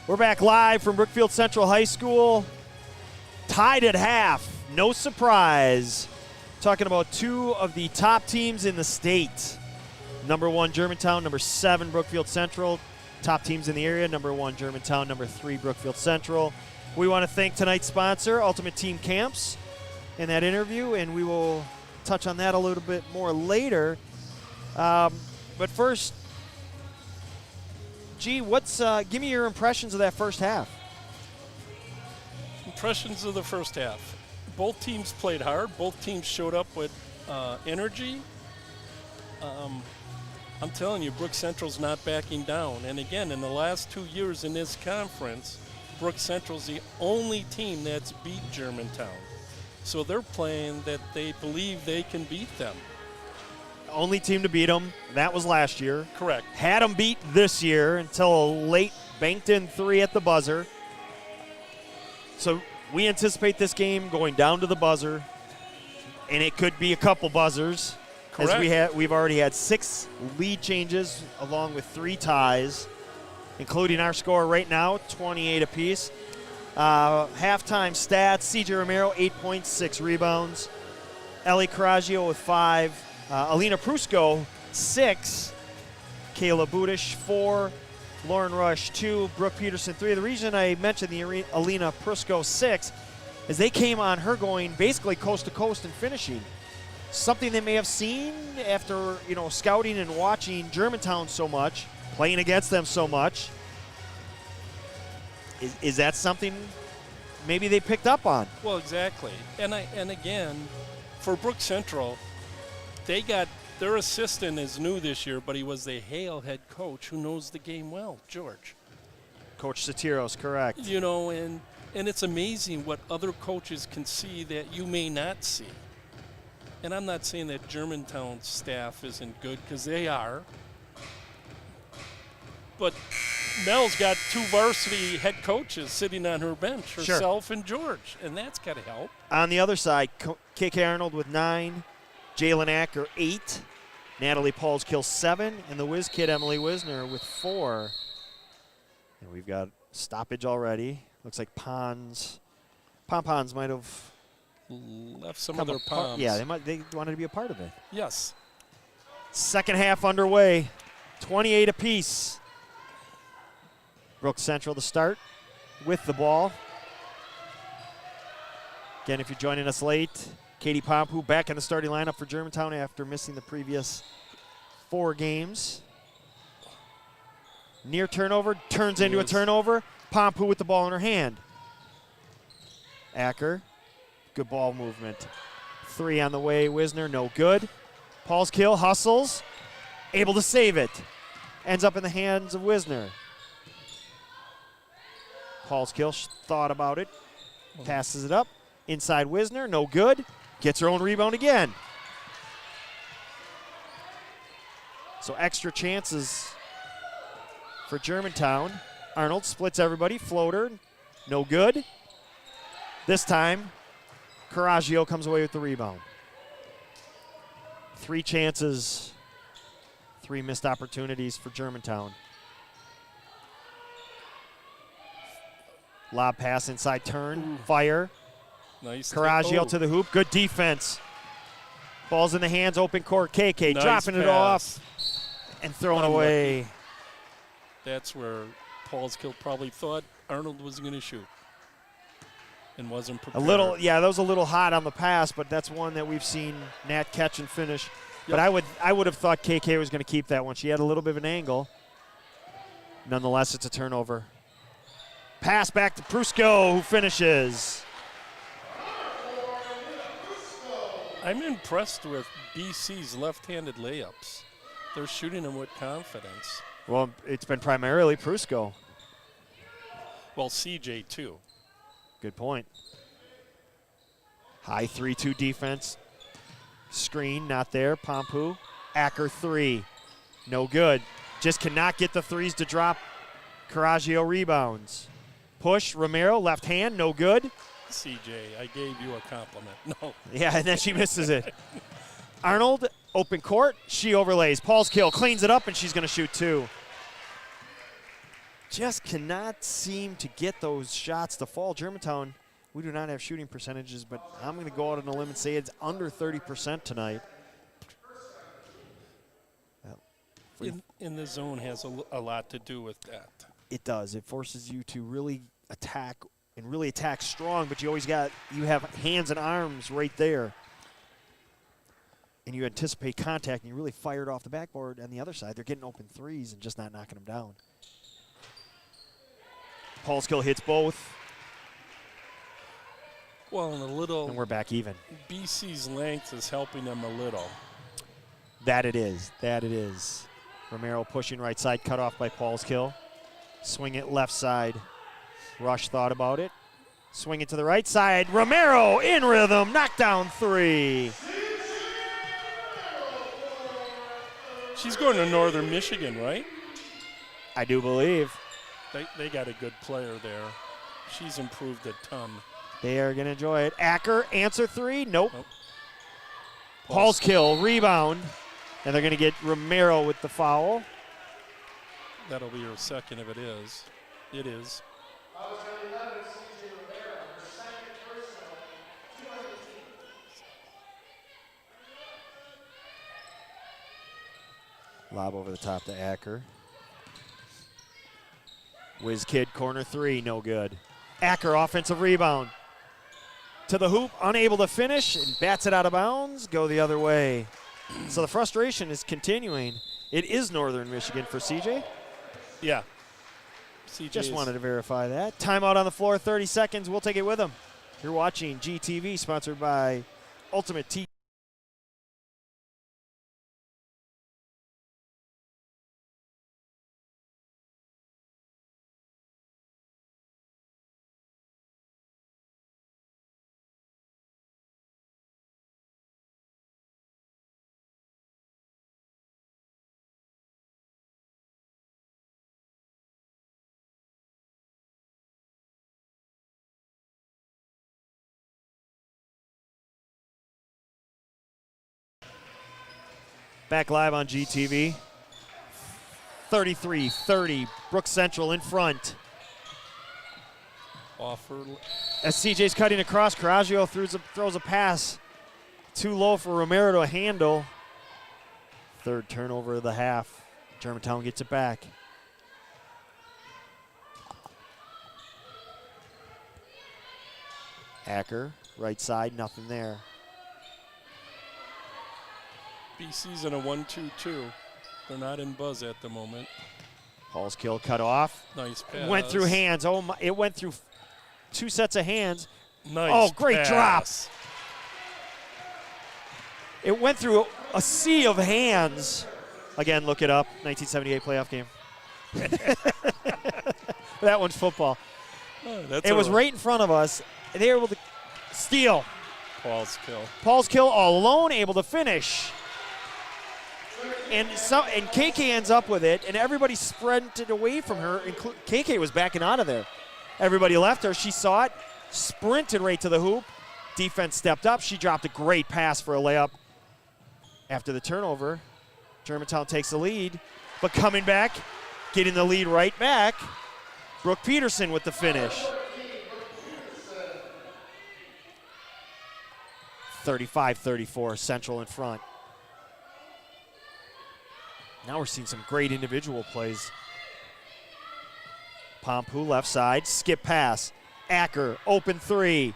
We're back live from Brookfield Central High School. Tied at half. No surprise. Talking about two of the top teams in the state. Number 1, Germantown. Number 7, Brookfield Central. Top teams in the area. Number 1, Germantown. Number 3, Brookfield Central. We want to thank tonight's sponsor, Ultimate Team Camps, in that interview, and we will touch on that a little bit more later. But first, G, give me your impressions of that first half. Impressions of the first half. Both teams played hard. Both teams showed up with energy. I'm telling you, Brook Central's not backing down. And again, in the last 2 years in this conference, Brook Central's the only team that's beat Germantown. So they're playing that they believe they can beat them. Only team to beat them. That was last year. Correct. Had them beat this year until a late banked in 3 at the buzzer. So we anticipate this game going down to the buzzer, and it could be a couple buzzers. Correct. As we've already had 6 lead changes along with 3 ties, including our score right now, 28 apiece. Halftime stats: CJ Romero, 8 points, 6 rebounds. Ellie Coraggio with 5. Alina Prusko, 6. Kayla Budish, 4. Lauren Rush, 2. Brooke Peterson, 3. The reason I mentioned the Alina Prusko 6 is they came on her going basically coast to coast and finishing. Something they may have seen after, scouting and watching Germantown so much, playing against them so much. Is that something maybe they picked up on? Well, exactly. And again, for Brook Central, they got their assistant is new this year, but he was the Hale head coach who knows the game well, George. Coach Satiros, correct. And it's amazing what other coaches can see that you may not see. And I'm not saying that Germantown's staff isn't good, because they are. But Mel's got 2 varsity head coaches sitting on her bench, herself and George, and that's got to help. On the other side, KK Arnold with 9, Jalen Acker 8, Natalie Paulskill 7, and the whiz kid Emily Wisner with 4. And we've got stoppage already. Looks like Pompons might have left some of their palms. Yeah, they wanted to be a part of it. Yes. Second half underway, 28 apiece. Brook Central to start with the ball. Again, if you're joining us late, Katie Pompu back in the starting lineup for Germantown after missing the previous 4 games. Near turnover, turns into a turnover. Pompu with the ball in her hand. Acker, good ball movement. 3 on the way, Wisner, no good. Paulskill hustles, able to save it. Ends up in the hands of Wisner. Paulskill thought about it, passes it up. Inside Wisner, no good. Gets her own rebound again. So extra chances for Germantown. Arnold splits everybody, floater, no good. This time, Coraggio comes away with the rebound. 3 chances, 3 missed opportunities for Germantown. Lob pass inside turn, fire. Nice. Coraggio to the hoop, good defense. Ball's in the hands, open court, KK Nice dropping it pass. off and throwing Unlucky. away. That's where Paulskill probably thought Arnold was going to shoot and wasn't A prepared. little, yeah, that was a little hot on the pass, but that's one that we've seen Nat catch and finish. But I would have thought KK was going to keep that one. She had a little bit of an angle. Nonetheless, it's a turnover. Pass back to Prusko, who finishes. I'm impressed with BC's left-handed layups. They're shooting them with confidence. Well, it's been primarily Prusko. Well, CJ too. Good point. High 3-2 defense. Screen, not there. Pompu. Acker 3. No good. Just cannot get the threes to drop. Coraggio rebounds. Push, Romero, left hand, no good. CJ, I gave you a compliment. No. Yeah, and then she misses it. Arnold, open court, she overlays. Paulskill cleans it up, and she's going to shoot 2. Just cannot seem to get those shots to fall. Germantown, we do not have shooting percentages, but I'm going to go out on a limb and say it's under 30% tonight. In the zone has a lot to do with that. It does. It forces you to really attack and really attack strong, but you have hands and arms right there. And you anticipate contact, and you really fire it off the backboard on the other side. They're getting open threes and just not knocking them down. Paulskill hits both. Well, And we're back even. BC's length is helping them a little. That it is. That it is. Romero pushing right side, cut off by Paulskill. Swing it left side. Rush thought about it. Swing it to the right side. Romero in rhythm. Knockdown 3. She's going to Northern Michigan, right? I do believe. They got a good player there. She's improved a ton. They are going to enjoy it. Acker, answer 3. Nope. Nope. Paulskill, rebound. And they're going to get Romero with the foul. That'll be her second if it is. It is. Lob over the top to Acker. Whiz kid, corner 3, no good. Acker, offensive rebound. To the hoop, unable to finish, and bats it out of bounds, go the other way. So the frustration is continuing. It is Northern Michigan for CJ. Yeah. CJ Just wanted to verify that. Timeout on the floor, 30 seconds. We'll take it with them. You're watching GTV, sponsored by Ultimate T. Back live on GTV. 33-30, Brook Central in front. Offer. As CJ's cutting across, Coraggio throws a pass too low for Romero to handle. Third turnover of the half. Germantown gets it back. Acker, right side, nothing there. BC's in a 1-2-2. They're not in buzz at the moment. Paul's kill cut off. Nice pass. Went through hands. Oh my, it went through 2 sets of hands. Nice Oh, great pass. drop. It went through a sea of hands. Again, look it up. 1978 playoff game. That one's football. Oh, that's It was right in front of us. And they were able to steal. Paul's kill. Paul's kill all alone, able to finish. And KK ends up with it, and everybody sprinted away from her. KK was backing out of there. Everybody left her. She saw it, sprinted right to the hoop. Defense stepped up. She dropped a great pass for a layup. After the turnover, Germantown takes the lead, but coming back, getting the lead right back, Brooke Peterson with the finish. 35-34, Central in front. Now we're seeing some great individual plays. Pompu left side, skip pass. Acker, open three.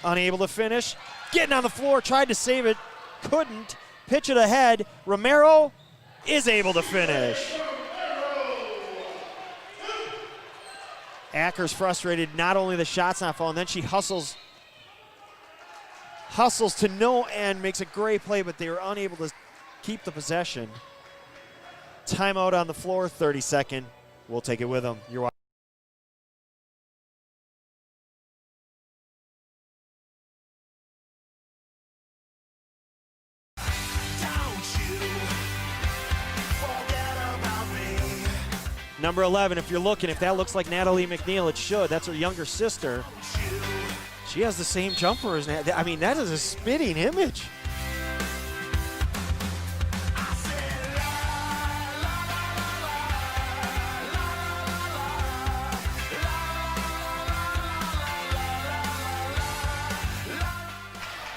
Unable to finish. Getting on the floor, tried to save it, couldn't. Pitch it ahead. Romero is able to finish. Acker's frustrated, not only the shot's not falling, then she hustles to no end, makes a great play, but they were unable to keep the possession. Timeout on the floor, 30-second. We'll take it with them. You're watching. Number 11, if you're looking, if that looks like Natalie McNeil, it should. That's her younger sister. She has the same jumper as Natalie. I mean, that is a spitting image.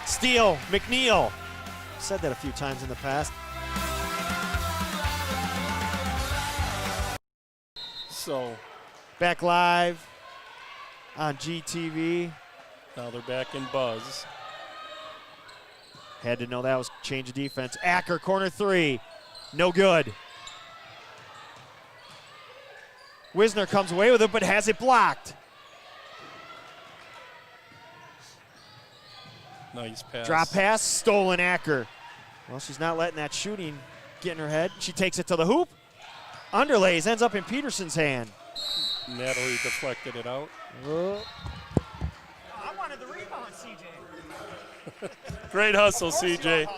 Steele, McNeil. Said that a few times in the past. So back live on GTV. now they're back in buzz. Had to know that was change of defense. Acker, corner three. No good. Wisner comes away with it, but has it blocked. Nice pass. Drop pass, stolen Acker. Well, she's not letting that shooting get in her head. She takes it to the hoop. Underlays, ends up in Peterson's hand. Natalie deflected it out. I wanted the rebound, CJ. Great hustle, CJ.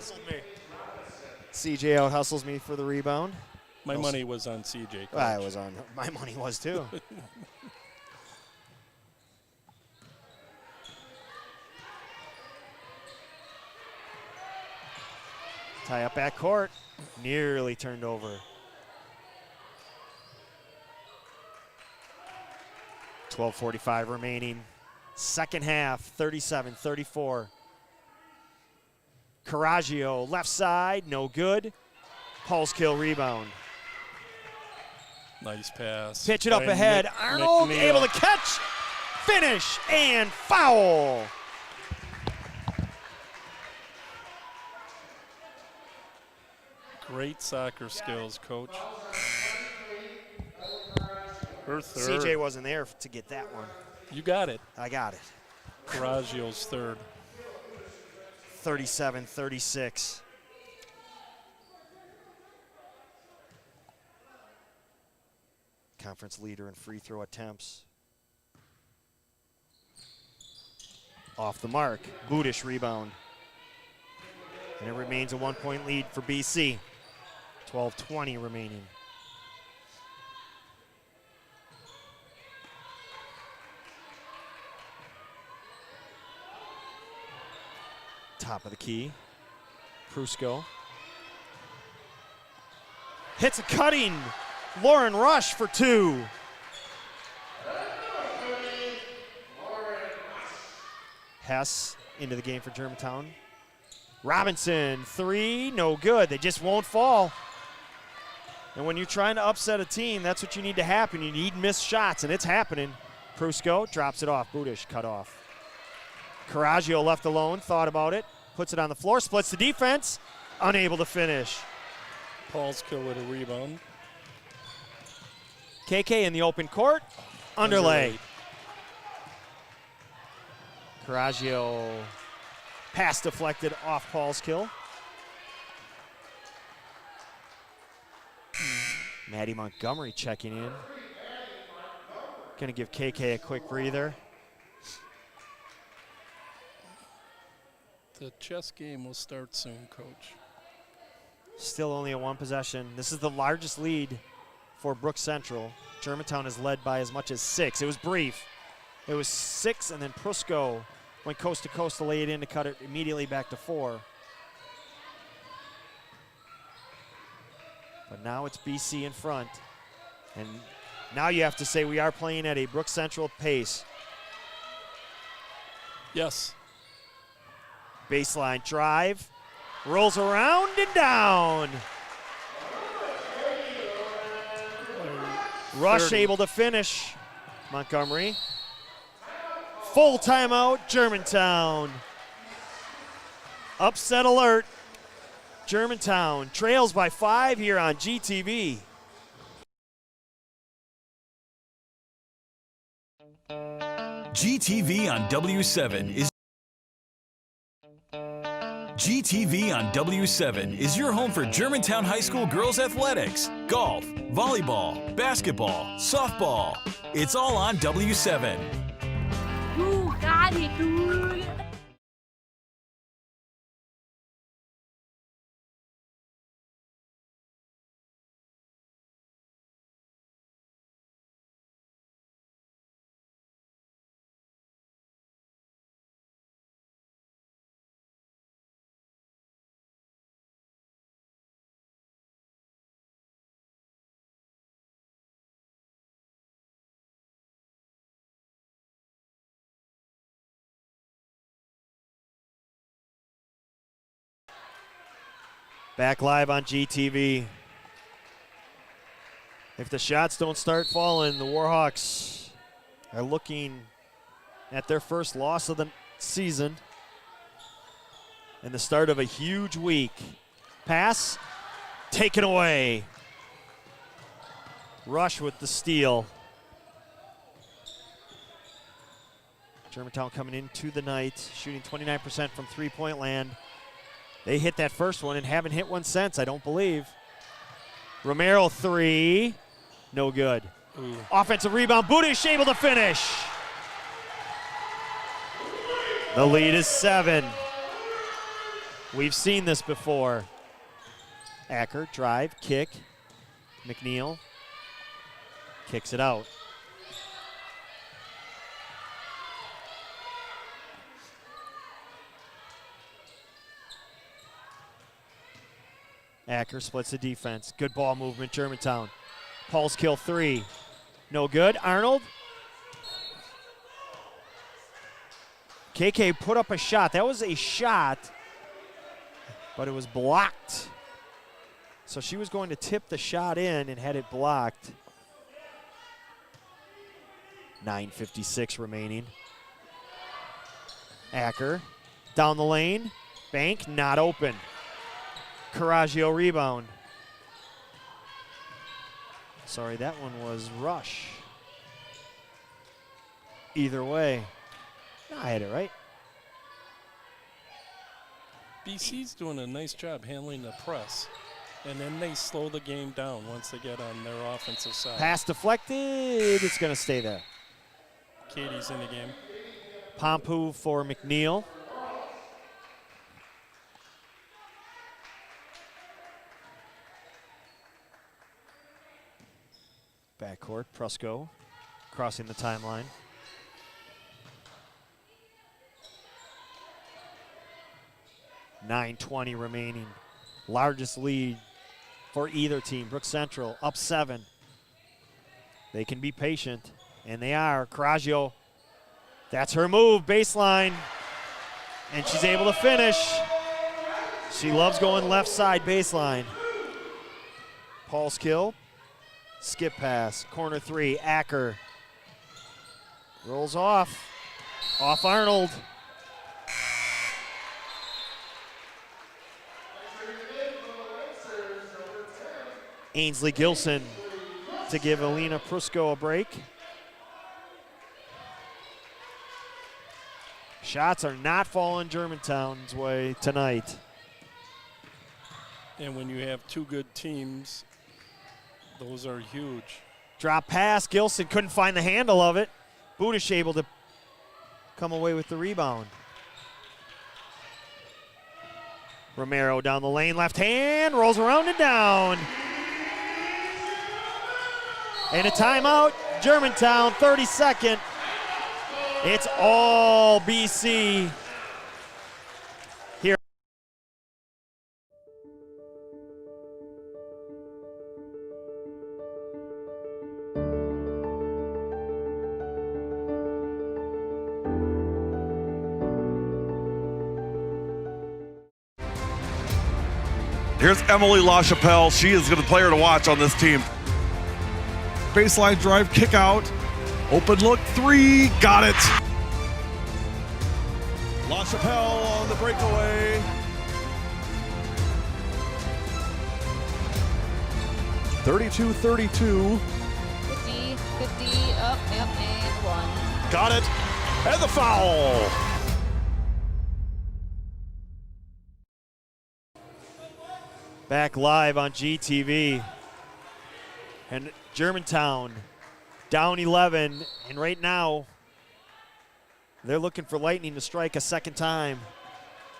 CJ out hustles me for the rebound. My money was on CJ. I was on. My money was too. Tie up back court. Nearly turned over. 12:45 remaining. Second half, 37-34. Coraggio, left side, no good. Paul's kill rebound. Nice pass. Pitch it up By ahead. Arnold McNeil. able to catch, finish, and foul. Great soccer skills, coach. Her third. CJ wasn't there to get that one. You got it. I got it. Coraggio's third. 37-36. Conference leader in free throw attempts. Off the mark. Budish rebound. And it remains a 1-point lead for BC. 12:20 remaining. Top of the key. Prusco. Hits a cutting. Lauren Rush for two. Hess into the game for Germantown. Robinson, 3, no good. They just won't fall. And when you're trying to upset a team, that's what you need to happen. You need missed shots, and it's happening. Prusko drops it off. Budish cut off. Coraggio left alone, thought about it, puts it on the floor, splits the defense, unable to finish. Paulskill with a rebound. KK in the open court, underlay. Coraggio pass deflected off Paulskill. Maddie Montgomery checking in. Gonna give KK a quick breather. The chess game will start soon, Coach. Still only a 1 possession. This is the largest lead for Brook Central. Germantown is led by as much as 6. It was brief. It was 6, and then Prusko went coast to coast to lay it in to cut it immediately back to 4. But now it's BC in front. And now you have to say we are playing at a Brook Central pace. Yes. Baseline drive. Rolls around and down. Rush 30. able to finish. Montgomery. Full timeout, Germantown. Upset alert. Germantown trails by 5 here on GTV. GTV on W7 is your home for Germantown High School girls athletics, golf, volleyball, basketball, softball. It's all on W7. You got it, dude. Back live on GTV. If the shots don't start falling, the Warhawks are looking at their first loss of the season and the start of a huge week. Pass, taken away. Rush with the steal. Germantown coming into the night, shooting 29% from three-point land. They hit that first one and haven't hit one since, I don't believe. Romero 3, no good. Ooh. Offensive rebound, Budish able to finish. The lead is 7. We've seen this before. Acker, drive, kick. McNeil kicks it out. Acker splits the defense. Good ball movement, Germantown. Paulskill 3. No good. Arnold. KK put up a shot. That was a shot, but it was blocked. So she was going to tip the shot in and had it blocked. 9:56 remaining. Acker down the lane. Bank not open. Coraggio rebound. Sorry, that one was Rush. Either way. No, I had it right. BC's doing a nice job handling the press, and then they slow the game down once they get on their offensive side. Pass deflected. It's going to stay there. Katie's in the game. Pompu for McNeil. Backcourt, Prusko crossing the timeline. .920 remaining. Largest lead for either team. Brook Central up 7. They can be patient, and they are. Coraggio, that's her move, baseline. And she's able to finish. She loves going left side baseline. Pulse kill. Skip pass. Corner 3. Acker. Rolls off. Off Arnold. Ainsley Gilson to give Alina Prusko a break. Shots are not falling Germantown's way tonight. And when you have two good teams, those are huge. Drop pass. Gilson couldn't find the handle of it. Budish able to come away with the rebound. Romero down the lane, left hand, rolls around and down. And a timeout, Germantown, 32nd. It's all BC here. Here's Emily LaChapelle. She is going to player to watch on this team. Baseline drive, kick out. Open look, 3, got it. LaChapelle on the breakaway. 32-32. 50, 50, up, yep, and 1. Got it. And the foul. Back live on GTV. And Germantown down 11, and right now they're looking for Lightning to strike a second time,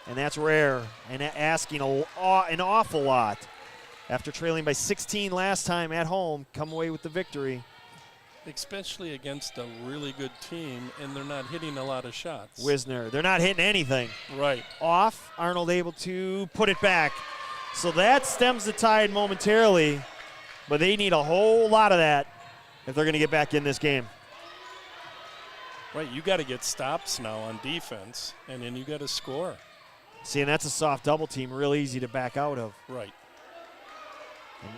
and that's rare and asking an awful lot. After trailing by 16 last time at home, come away with the victory. Especially against a really good team, and they're not hitting a lot of shots. Wisner, they're not hitting anything. Right. Off, Arnold able to put it back. So that stems the tide momentarily, but they need a whole lot of that if they're going to get back in this game. Right, you got to get stops now on defense, and then you got to score. See, and that's a soft double team, real easy to back out of. Right. And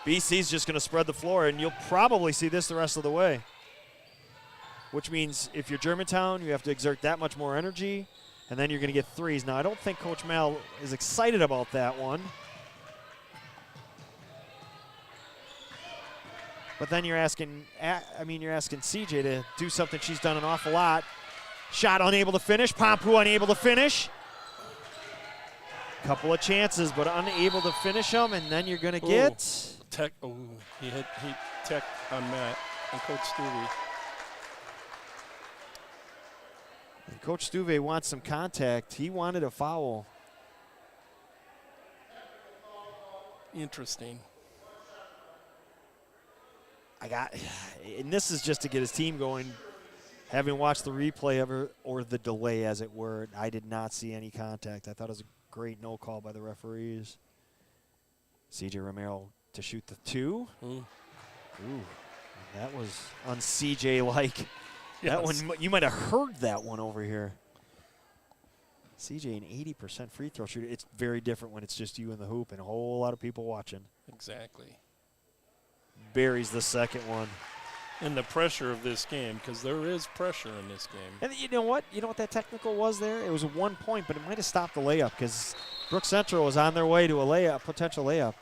BC's just going to spread the floor, and you'll probably see this the rest of the way. Which means if you're Germantown, you have to exert that much more energy, and then you're going to get threes. Now, I don't think Coach Mal is excited about that one. But then you're asking CJ to do something she's done an awful lot. Shot unable to finish. Pompu unable to finish. Couple of chances, but unable to finish them, and then you're going to get. Tech. Oh, he tech on Matt and Coach Stuvey. And Coach Stuvey wants some contact. He wanted a foul. Interesting. And this is just to get his team going. Having watched the replay or the delay, as it were, I did not see any contact. I thought it was a great no call by the referees. CJ Romero to shoot the 2. Ooh, that was un-CJ-like. Yes. That one, you might have heard that one over here. CJ, an 80% free throw shooter. It's very different when it's just you in the hoop and a whole lot of people watching. Exactly. Buries the second one. And the pressure of this game, because there is pressure in this game. And you know what? You know what that technical was there? It was 1 point, but it might have stopped the layup because Brook Central was on their way to a potential layup.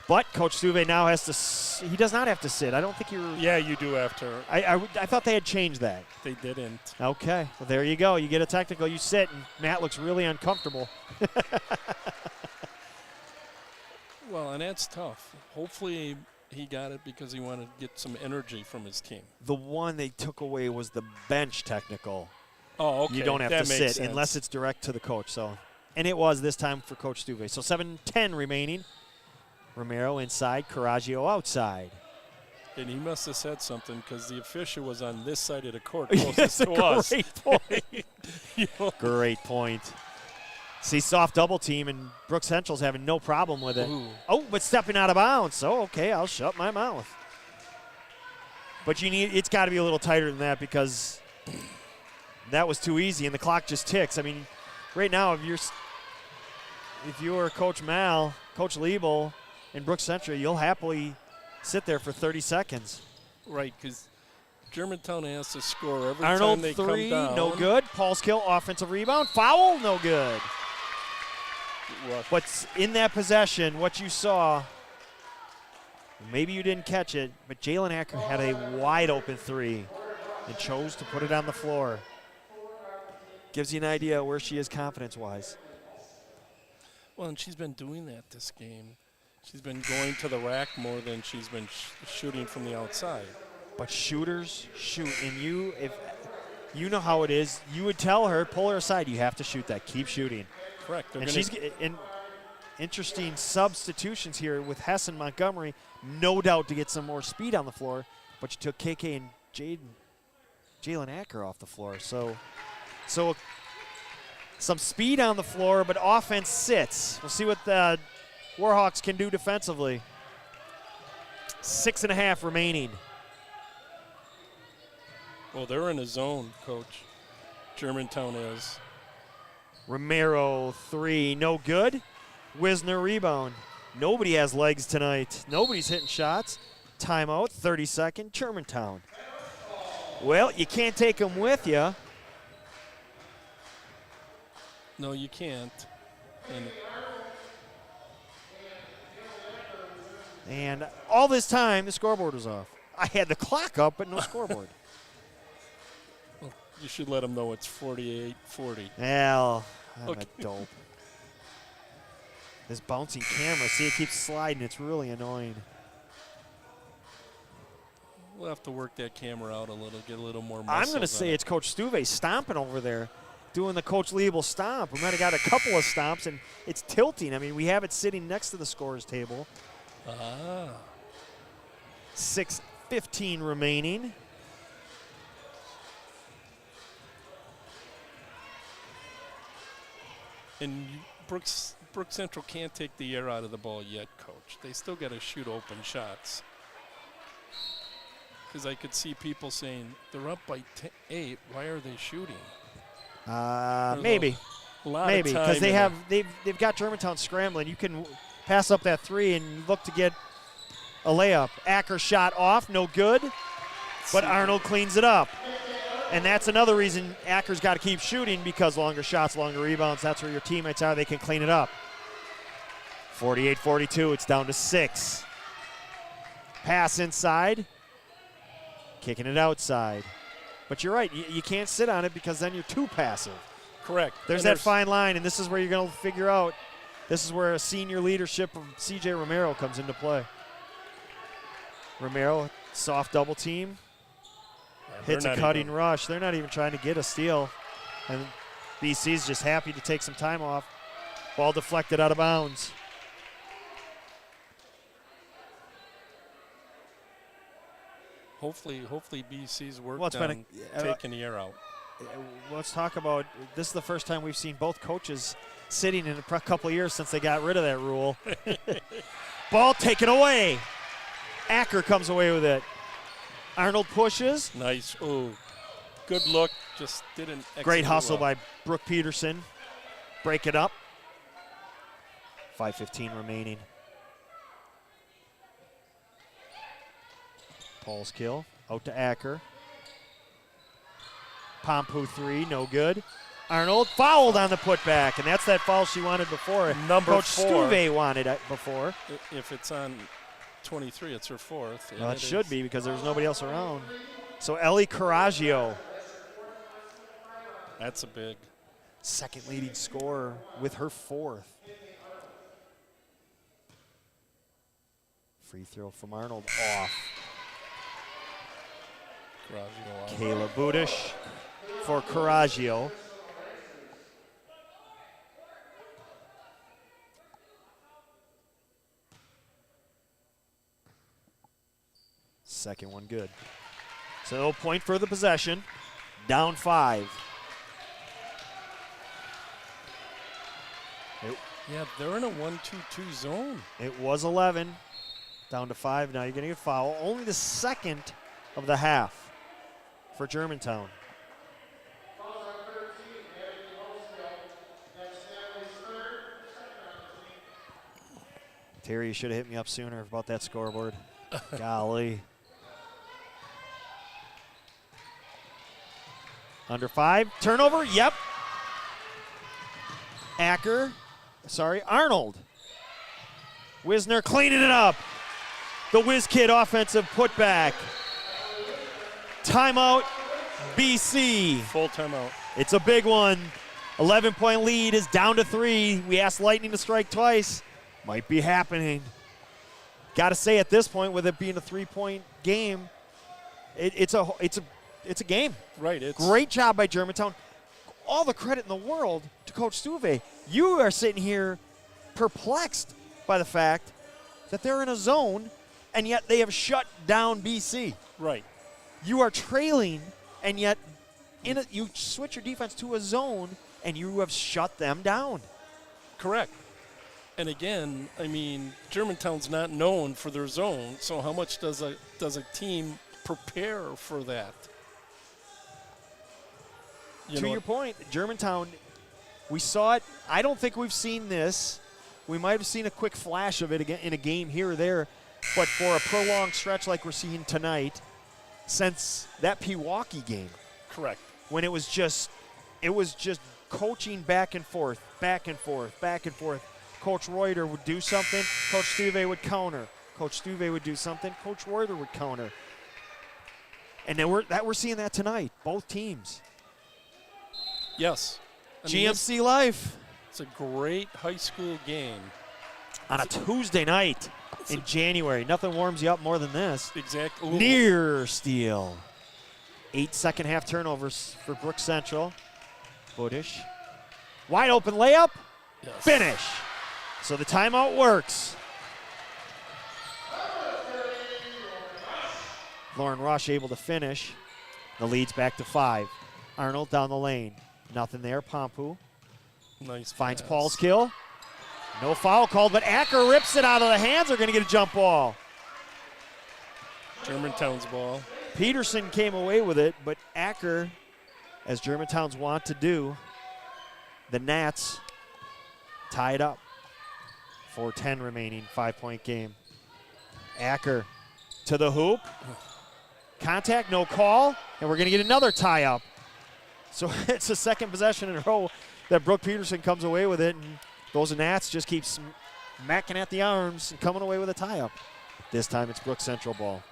But Coach Stuvey now has to. He does not have to sit. I don't think you're. Yeah, you do have to. I thought they had changed that. They didn't. Okay, well there you go. You get a technical, you sit, and Matt looks really uncomfortable. Well, and that's tough. Hopefully he got it because he wanted to get some energy from his team. The one they took away was the bench technical. Oh, okay. You don't have to sit sense. unless it's direct to the coach. So, and it was this time for Coach Stuvey. So 7:10 remaining. Romero inside, Coraggio outside. And he must have said something because the official was on this side of the court closest to us. Great point. You know? Great point. See, soft double team, and Brook Central's having no problem with it. Ooh. Oh, but stepping out of bounds. So, okay, I'll shut my mouth. But it's got to be a little tighter than that because that was too easy, and the clock just ticks. I mean, right now, if you're Coach Mal, Coach Liebel, in Brook Central, you'll happily sit there for 30 seconds. Right, because Germantown has to score every Arnold, time they three, come down. no good. Paulskill, offensive rebound. Foul, no good. Rush. But in that possession, what you saw, maybe you didn't catch it, but Jalen Acker had a wide open three and chose to put it on the floor. Gives you an idea where she is confidence-wise. Well, and she's been doing that this game. She's been going to the rack more than she's been shooting from the outside. But shooters shoot, and if you know how it is, you would tell her, pull her aside, you have to shoot that, keep shooting. Correct. And she's in interesting substitutions here with Hess and Montgomery, no doubt to get some more speed on the floor, but you took KK and Jalen Acker off the floor. So some speed on the floor, but offense sits. We'll see what the Warhawks can do defensively. 6.5 remaining. Well, they're in a zone, Coach. Germantown is. Romero, three, no good. Wisner, rebound. Nobody has legs tonight. Nobody's hitting shots. Timeout, 30-second, Germantown. Well, you can't take them with you. No, you can't. And all this time, the scoreboard was off. I had the clock up, but no scoreboard. Well, you should let them know it's 48-40. Well, I'm Okay. a dope. This bouncing camera, see, it keeps sliding. It's really annoying. We'll have to work that camera out a little, get a little more muscles. I'm going to say it's Coach Stuve stomping over there, doing the Coach Liebel stomp. We might have got a couple of stomps, and it's tilting. I mean, we have it sitting next to the scorer's table. 6:15 remaining. And Brook Central can't take the air out of the ball yet, Coach. They still got to shoot open shots. Because I could see people saying, they're up by 8. Why are they shooting? Maybe. A lot Maybe, of because time they've got Germantown scrambling. You can pass up that three and look to get a layup. Acker shot off, no good, but Arnold cleans it up. And that's another reason Acker's got to keep shooting, because longer shots, longer rebounds, that's where your teammates are. They can clean it up. 48-42, it's down to 6. Pass inside, kicking it outside. But you're right, you can't sit on it because then you're too passive. Correct. There's that fine line, and this is where you're going to figure out. This is where a senior leadership of C.J. Romero comes into play. Romero, soft double team, hits a cutting rush. They're not even trying to get a steal. And BC's just happy to take some time off. Ball deflected out of bounds. Hopefully BC's worked Well, it's been on taking the air out. Let's talk about, this is the first time we've seen both coaches sitting in a couple of years since they got rid of that rule. Ball taken away. Acker comes away with it. Arnold pushes. Nice. Oh, good look. Just didn't execute Great hustle well. by Brooke Peterson. Break it up. 5:15 remaining. Paul's kill. Out to Acker. Pompu three, no good. Arnold fouled on the putback, and that's that foul she wanted before. Number Coach 4. Stuve wanted it before. If it's on 23, it's her 4th. Well, it should be because there was nobody else around. So Ellie Coraggio, That's a big. second leading scorer with her 4th. Free throw from Arnold off. Coraggio out. Kayla Budish for Coraggio. Second one good. So point for the possession. Down 5. Yeah, they're in a 1-2-2 zone. It was 11. Down to 5. Now you're getting a foul. Only the second of the half for Germantown. Terry, you should have hit me up sooner about that scoreboard. Golly. Under 5. Turnover. Yep. Arnold. Wisner cleaning it up. The Whiz Kid offensive putback. Timeout, BC. Full timeout. It's a big one. 11-point lead is down to 3. We asked Lightning to strike twice. Might be happening. Got to say at this point, with it being a 3-point game, it's a game. Right. It's Great job by Germantown. All the credit in the world to Coach Stuve. You are sitting here perplexed by the fact that they're in a zone, and yet they have shut down BC. right. You are trailing, and yet you switch your defense to a zone, and you have shut them down. Correct. And again, I mean, Germantown's not known for their zone, so how much does a team prepare for that? To your point, Germantown, we saw it. I don't think we've seen this. We might have seen a quick flash of it again in a game here or there, but for a prolonged stretch like we're seeing tonight, since that Pewaukee game, Correct. when it was just coaching back and forth, back and forth, back and forth. Coach Reuter would do something, Coach Stuve would counter. Coach Stuve would do something, Coach Reuter would counter. And then we're seeing that tonight, both teams. Yes. I mean, GMC Life it's a great high school game. on a Tuesday night in January. Nothing warms you up more than this. Exactly. Near steal. 8 second-half turnovers for Brook Central. Budish. Wide open layup. Yes. Finish. So the timeout works. Lauren Rush able to finish. The lead's back to 5. Arnold down the lane. Nothing there. Pompu Nice. finds pass. Paul's kill. No foul called, but Acker rips it out of the hands. They're going to get a jump ball. Germantown's ball. Peterson came away with it, but Acker, as Germantown's want to do, the Nats tied up. 4:10 remaining, 5-point game. Acker to the hoop. Contact, no call, and we're going to get another tie-up. So it's the second possession in a row that Brooke Peterson comes away with it, and those Nats just keep smacking at the arms and coming away with a tie-up. This time it's Brook Central ball.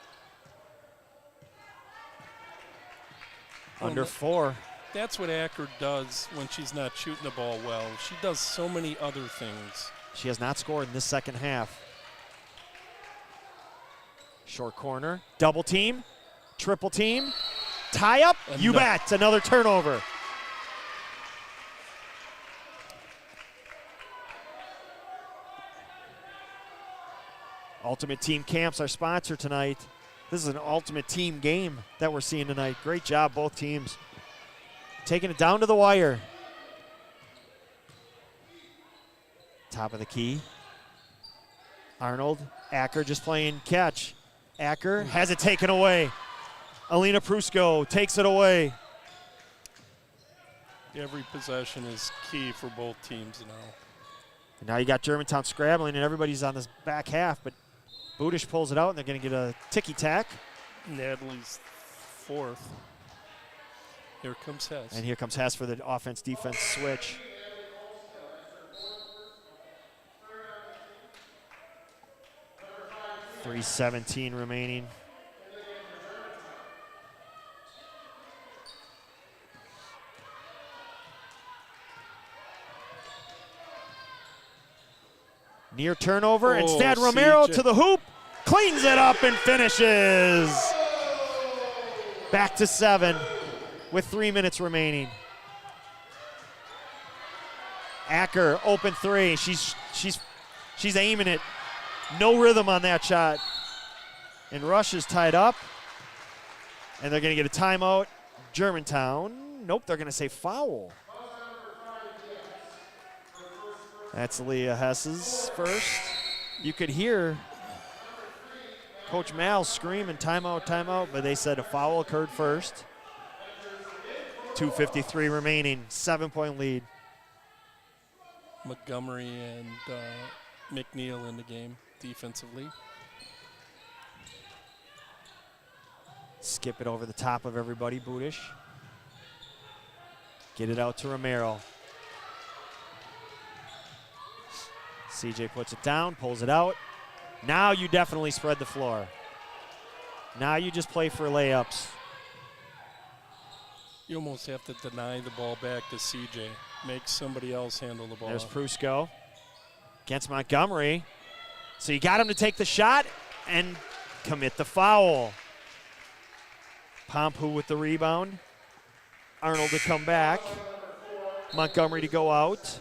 Under 4. That's what Acker does when she's not shooting the ball well. She does so many other things. She has not scored in this second half. Short corner, double team, triple team, tie up, you bet, another turnover. Ultimate Team Camps, our sponsor tonight. This is an ultimate team game that we're seeing tonight. Great job, both teams. Taking it down to the wire. Top of the key. Arnold, Acker just playing catch. Acker has it taken away. Alina Prusko takes it away. Every possession is key for both teams now. And now you got Germantown scrabbling, and everybody's on this back half, but Budish pulls it out, and they're going to get a ticky-tack. Natalie's fourth. Here comes Hess. And here comes Hess for the offense-defense switch. .317 remaining. Near turnover. Instead, Romero CJ. to the hoop. Cleans it up and finishes. Back to 7 with 3 minutes remaining. Acker, open 3. She's aiming it. No rhythm on that shot. And Rush is tied up. And they're going to get a timeout. Germantown. Nope, they're going to say foul. That's Leah Hess's first. You could hear Coach Mal screaming timeout, timeout, but they said a foul occurred first. 2:53 remaining, 7-point lead. Montgomery and McNeil in the game. defensively. Skip it over the top of everybody, Budish. Get it out to Romero. CJ puts it down, pulls it out. Now you definitely spread the floor. Now you just play for layups. You almost have to deny the ball back to CJ. Make somebody else handle the ball. There's Prusko against Montgomery. So you got him to take the shot and commit the foul. Pompu with the rebound. Arnold to come back. Montgomery to go out.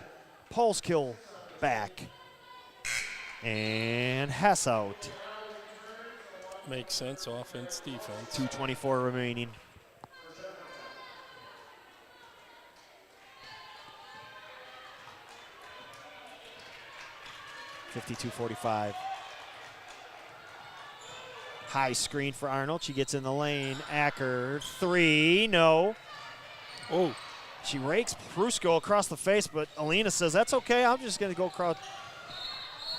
Polskill back. And Hess out. Makes sense, offense, defense. 2:24 remaining. (52:45). High screen for Arnold. She gets in the lane. Acker, three, no. Oh. She rakes Prusko across the face, but Alina says, that's okay, I'm just gonna go across.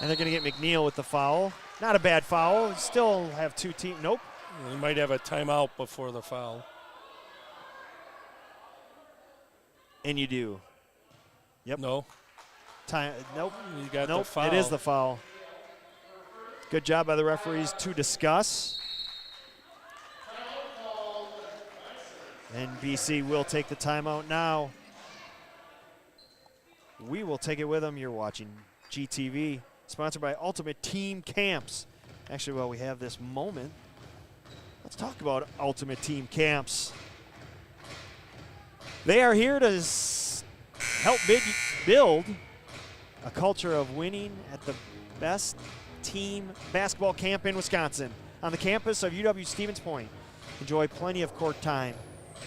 And they're gonna get McNeil with the foul. Not a bad foul, still have two teams, nope. We might have a timeout before the foul. And you do. Yep. No. Nope. You got nope, the foul. it is the foul. Good job by the referees to discuss. And BC will take the timeout now. We will take it with them. You're watching GTV, sponsored by Ultimate Team Camps. Actually, while we have this moment, let's talk about Ultimate Team Camps. They are here to help build a culture of winning at the best team basketball camp in Wisconsin on the campus of UW-Stevens Point. Enjoy plenty of court time,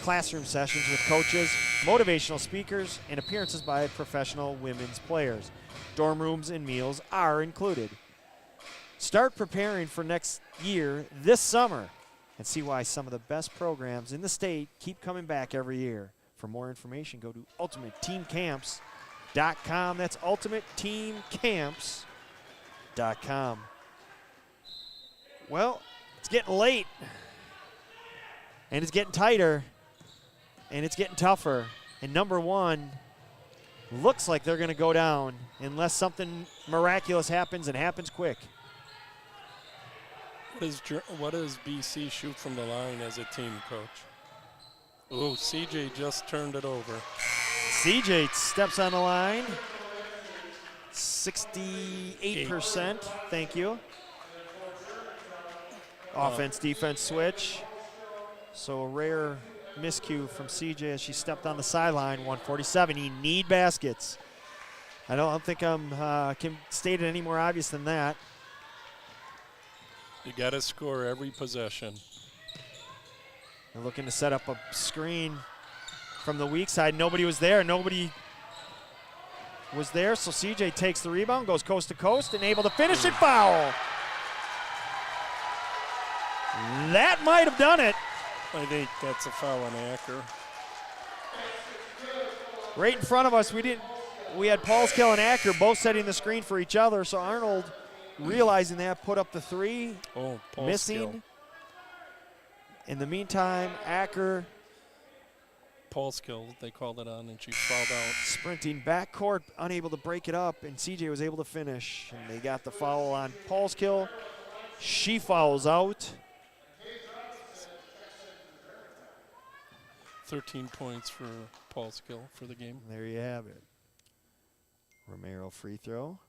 classroom sessions with coaches, motivational speakers, and appearances by professional women's players. Dorm rooms and meals are included. Start preparing for next year this summer and see why some of the best programs in the state keep coming back every year. For more information, go to ultimateteamcamps.com. That's ultimateteamcamps.com. Well, it's getting late, and it's getting tighter, and it's getting tougher. And number one looks like they're going to go down unless something miraculous happens and happens quick. What does BC shoot from the line as a team, Coach? Oh, CJ just turned it over. CJ steps on the line. 68%. Thank you. Offense, defense switch. So a rare miscue from CJ as she stepped on the sideline. 147. You need baskets. I don't think can state it any more obvious than that. You got to score every possession. They're looking to set up a screen from the weak side. Nobody was there. Nobody was there, so CJ takes the rebound, goes coast to coast, and able to finish it. Foul. That might have done it. I think that's a foul on Acker. Right in front of us, we had Polskill and Acker both setting the screen for each other, so Arnold, realizing that, put up the three. Oh, missing. In the meantime, Acker, Polskill, they called it on, and she fouled out. Sprinting backcourt, unable to break it up, and CJ was able to finish. And they got the foul on Polskill. She fouls out. 13 points for Polskill for the game. There you have it. Romero free throw.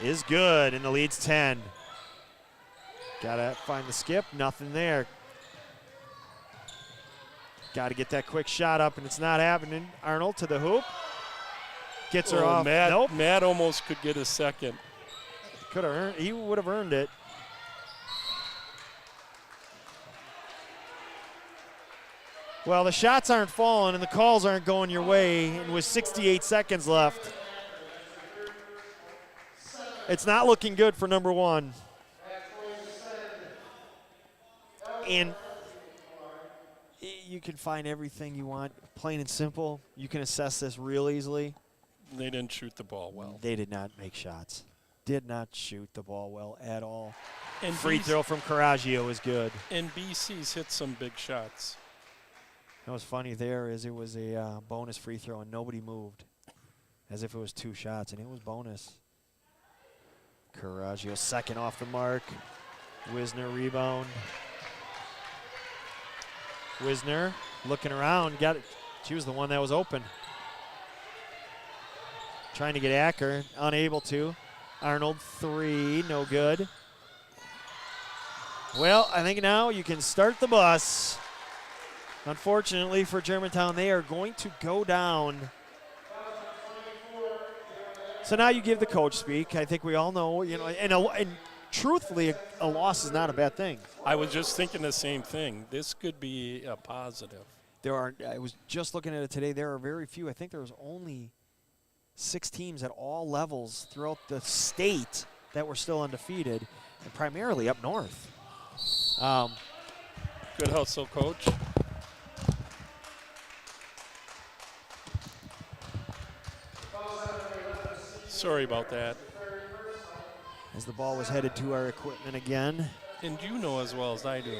Is good, and the lead's 10. Gotta find the skip, nothing there. Gotta get that quick shot up, and it's not happening. Arnold to the hoop. Gets her off. Nope. Matt almost could get a second. Could have earned, he would have earned it. Well, the shots aren't falling and the calls aren't going your way, and with 68 seconds left, it's not looking good for number one. And You can find everything you want, plain and simple. You can assess this real easily. They didn't shoot the ball well. They did not make shots. Did not shoot the ball well at all. And Free throw from Coraggio was good. And BC's hit some big shots. What was funny there is it was a bonus free throw and nobody moved, as if it was 2 shots, and it was bonus. Coraggio second off the mark. Wisner rebound. Wisner looking around, got it. She was the one that was open. Trying to get Acker, unable to. Arnold 3, no good. Well, I think now you can start the bus. Unfortunately for Germantown, they are going to go down. So now you give the coach speak. I think we all know, and truthfully, a loss is not a bad thing. I was just thinking the same thing. This could be a positive. I was just looking at it today. There are very few. I think there was only 6 teams at all levels throughout the state that were still undefeated, and primarily up north. Good hustle, coach. Sorry about that. As the ball was headed to our equipment again. And you know as well as I do,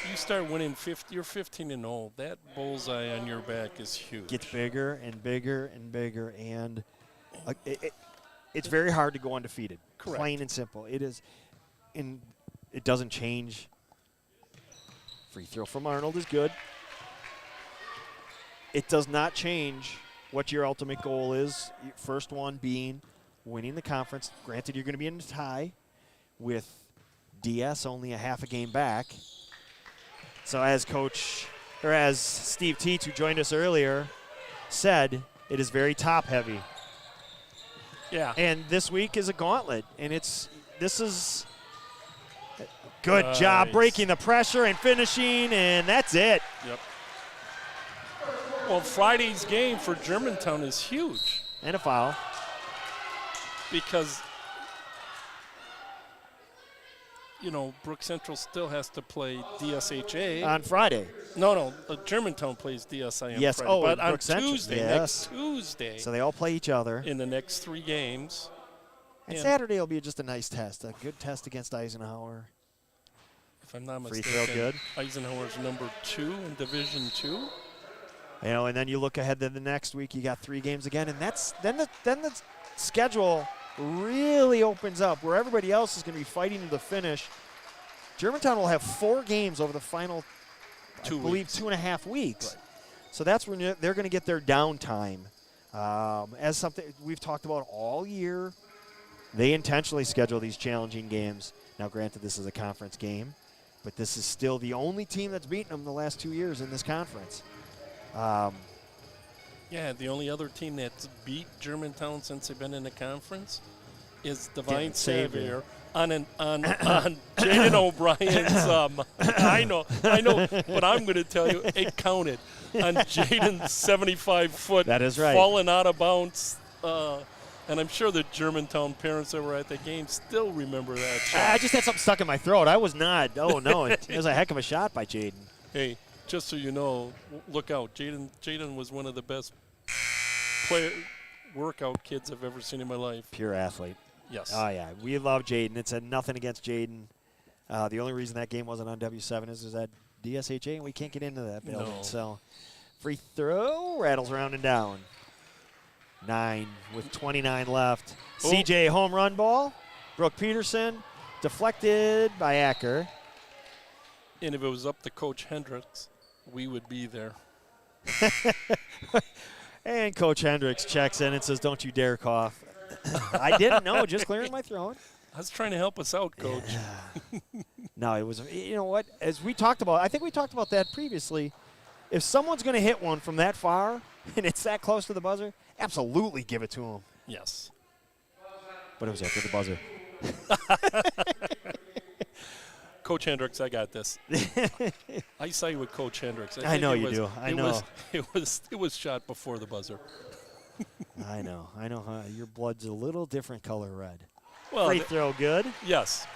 you start winning 50, you're 15-0. That bullseye on your back is huge. Gets bigger and bigger and bigger, and it's very hard to go undefeated. Correct. Plain and simple. It is, and it doesn't change. Free throw from Arnold is good. It does not change what your ultimate goal is. First one being winning the conference. Granted, you're going to be in a tie with DS only a half a game back. So as Steve Teets, who joined us earlier, said, it is very top heavy. Yeah. And this week is a gauntlet, and this is good job breaking the pressure and finishing, and that's it. Yep. Well, Friday's game for Germantown is huge. And a foul. Because, Brook Central still has to play DSHA. On Friday. No, Germantown plays DSI on yes. Friday. But on Brook Central. Tuesday, yes. next Tuesday. So they all play each other. In the next 3 games. And Saturday will be just a nice test, a good test against Eisenhower. If I'm not Free mistaken, throw good. Eisenhower's number 2 in Division 2. And then you look ahead to the next week, you got 3 games again, and then the schedule really opens up where everybody else is going to be fighting to the finish. Germantown will have 4 games over the final, 2.5 weeks. Right. So that's when they're going to get their downtime. As something we've talked about all year, they intentionally schedule these challenging games. Now, granted, this is a conference game, but this is still the only team that's beaten them the last 2 years in this conference. The only other team that's beat Germantown since they've been in the conference is Divine Savior on Jaden O'Brien's. I know, but I'm going to tell you, it counted on Jaden's 75-foot. That is right. Falling out of bounds. And I'm sure the Germantown parents that were at the game still remember that shot. I just had something stuck in my throat. I was not. Oh, no. It was a heck of a shot by Jaden. Hey, just so you know, look out. Jaden was one of the best workout kids I've ever seen in my life. Pure athlete. Yes. Oh, yeah. We love Jaden. It's a nothing against Jaden. The only reason that game wasn't on W7 is that DSHA, and we can't get into that building. No. So free throw rattles around and down. 9 with 29 left. Oh. CJ home run ball. Brooke Peterson deflected by Acker. And if it was up to Coach Hendricks, we would be there. And Coach Hendricks checks in and says, "Don't you dare cough." I didn't know, just clearing my throat. I was trying to help us out, Coach. Yeah. No, it was, you know what, as we talked about, I think we talked about that previously. If someone's going to hit one from that far and it's that close to the buzzer, absolutely give it to him. Yes. But it was after the buzzer. Coach Hendricks, I got this. I saw you with Coach Hendricks. I know you do. I know. It was shot before the buzzer. I know. Huh? Your blood's a little different color red. Well, free throw good. Yes.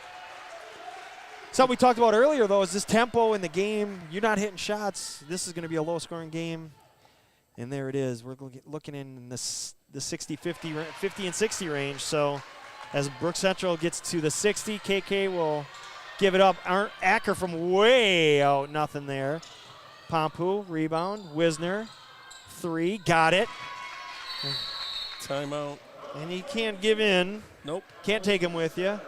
Something we talked about earlier, though, is this tempo in the game. You're not hitting shots. This is going to be a low-scoring game. And there it is. We're looking in the 50 and 60 range. So as Brook Central gets to the 60, KK will give it up. Acker from way out, nothing there. Pompu, rebound. Wisner, 3, got it. Timeout. And he can't give in. Nope. Can't take him with you.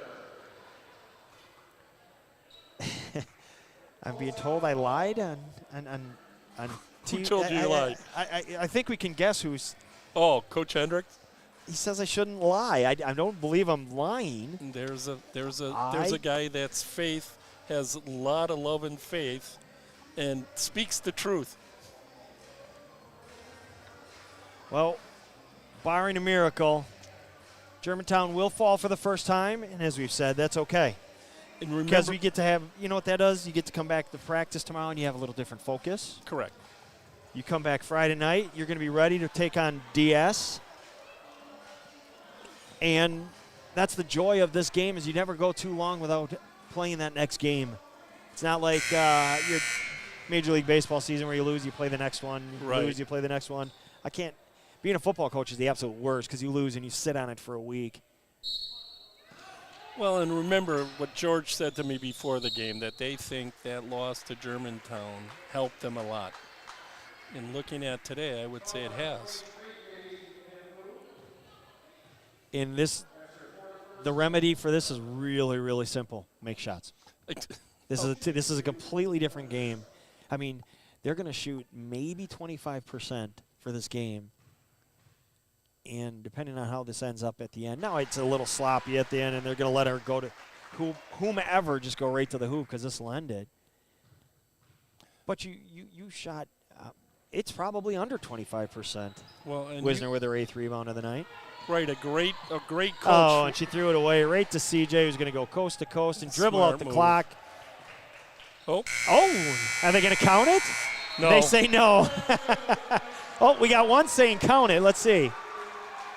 I'm being told I lied on Who told you you lied? I think we can guess who's. Oh, Coach Hendricks. He says I shouldn't lie. I don't believe I'm lying. There's a guy that's faith, has a lot of love and faith, and speaks the truth. Well, barring a miracle, Germantown will fall for the first time, and as we've said, that's okay. And remember, because we get to have, you know what that does? You get to come back to practice tomorrow, and you have a little different focus. Correct. You come back Friday night, you're going to be ready to take on DS. And that's the joy of this game, is you never go too long without playing that next game. It's not like your Major League Baseball season where you lose, you play the next one. You lose, you play the next one. I can't. Being a football coach is the absolute worst because you lose and you sit on it for a week. Well, and remember what George said to me before the game, that they think that loss to Germantown helped them a lot. And looking at today, I would say it has. In this, the remedy for this is really, really simple. Make shots. This is a completely different game. I mean, they're going to shoot maybe 25% for this game. And depending on how this ends up at the end. Now it's a little sloppy at the end, and they're going to let her go to whomever, just go right to the hoop because this will end it. But you shot, it's probably under 25%. Well, and Wisner with her 8th rebound of the night. Right, a great coach. Oh, and she threw it away right to CJ, who's going to go coast to coast and dribble out the clock. Oh, are they going to count it? No. They say no. Oh, we got one saying count it. Let's see.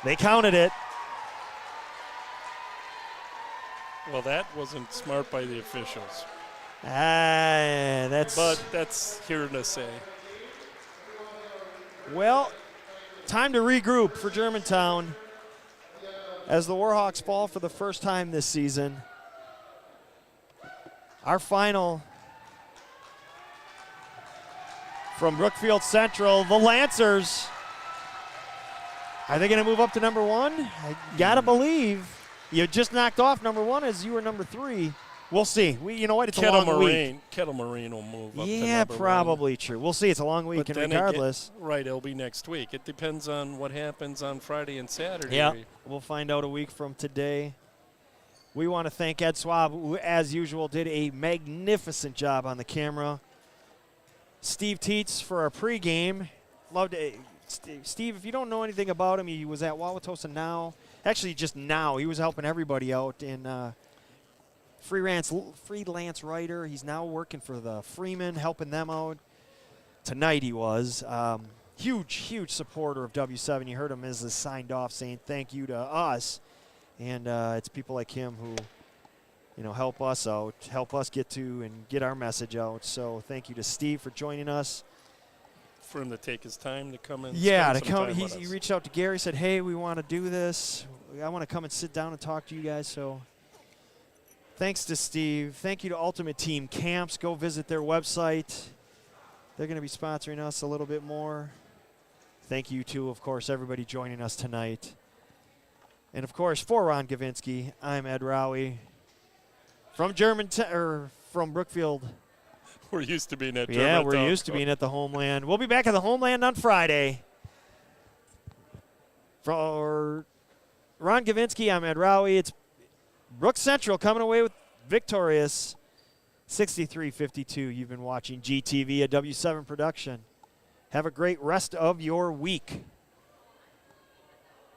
They counted it. Well, that wasn't smart by the officials. But that's here to say. Well, time to regroup for Germantown as the Warhawks fall for the first time this season. Our final from Brookfield Central, the Lancers. Are they going to move up to number 1? I got to believe. You just knocked off number 1 as you were number 3. We'll see. You know what? It's a long week. Kettle Marine will move up to Yeah, number probably 1. true. We'll see. It's a long week, and regardless. It'll be next week. It depends on what happens on Friday and Saturday. Yeah, we'll find out a week from today. We want to thank Ed Swab, who, as usual, did a magnificent job on the camera. Steve Teets for our pregame. Loved it. Steve, if you don't know anything about him, he was at Wauwatosa now. Actually, just now. He was helping everybody out in freelance writer. He's now working for the Freeman, helping them out. Tonight he was. Huge supporter of W7. You heard him as he signed off saying thank you to us. And it's people like him who, help us out, help us get to and get our message out. So thank you to Steve for joining us. For him to take his time to come in. Yeah, to come. He reached out to Gary, said, hey, we want to do this. I want to come and sit down and talk to you guys. So thanks to Steve. Thank you to Ultimate Team Camps. Go visit their website. They're going to be sponsoring us a little bit more. Thank you to, of course, everybody joining us tonight. And, of course, for Ron Gavinsky, I'm Ed Rowie from from Brookfield. We're used to being at Yeah, Germantown. we're used to being at the Homeland. We'll be back at the Homeland on Friday. For Ron Gavinsky, I'm Ed Rowie. It's Brook Central coming away with victorious 63-52. You've been watching GTV, a W7 production. Have a great rest of your week.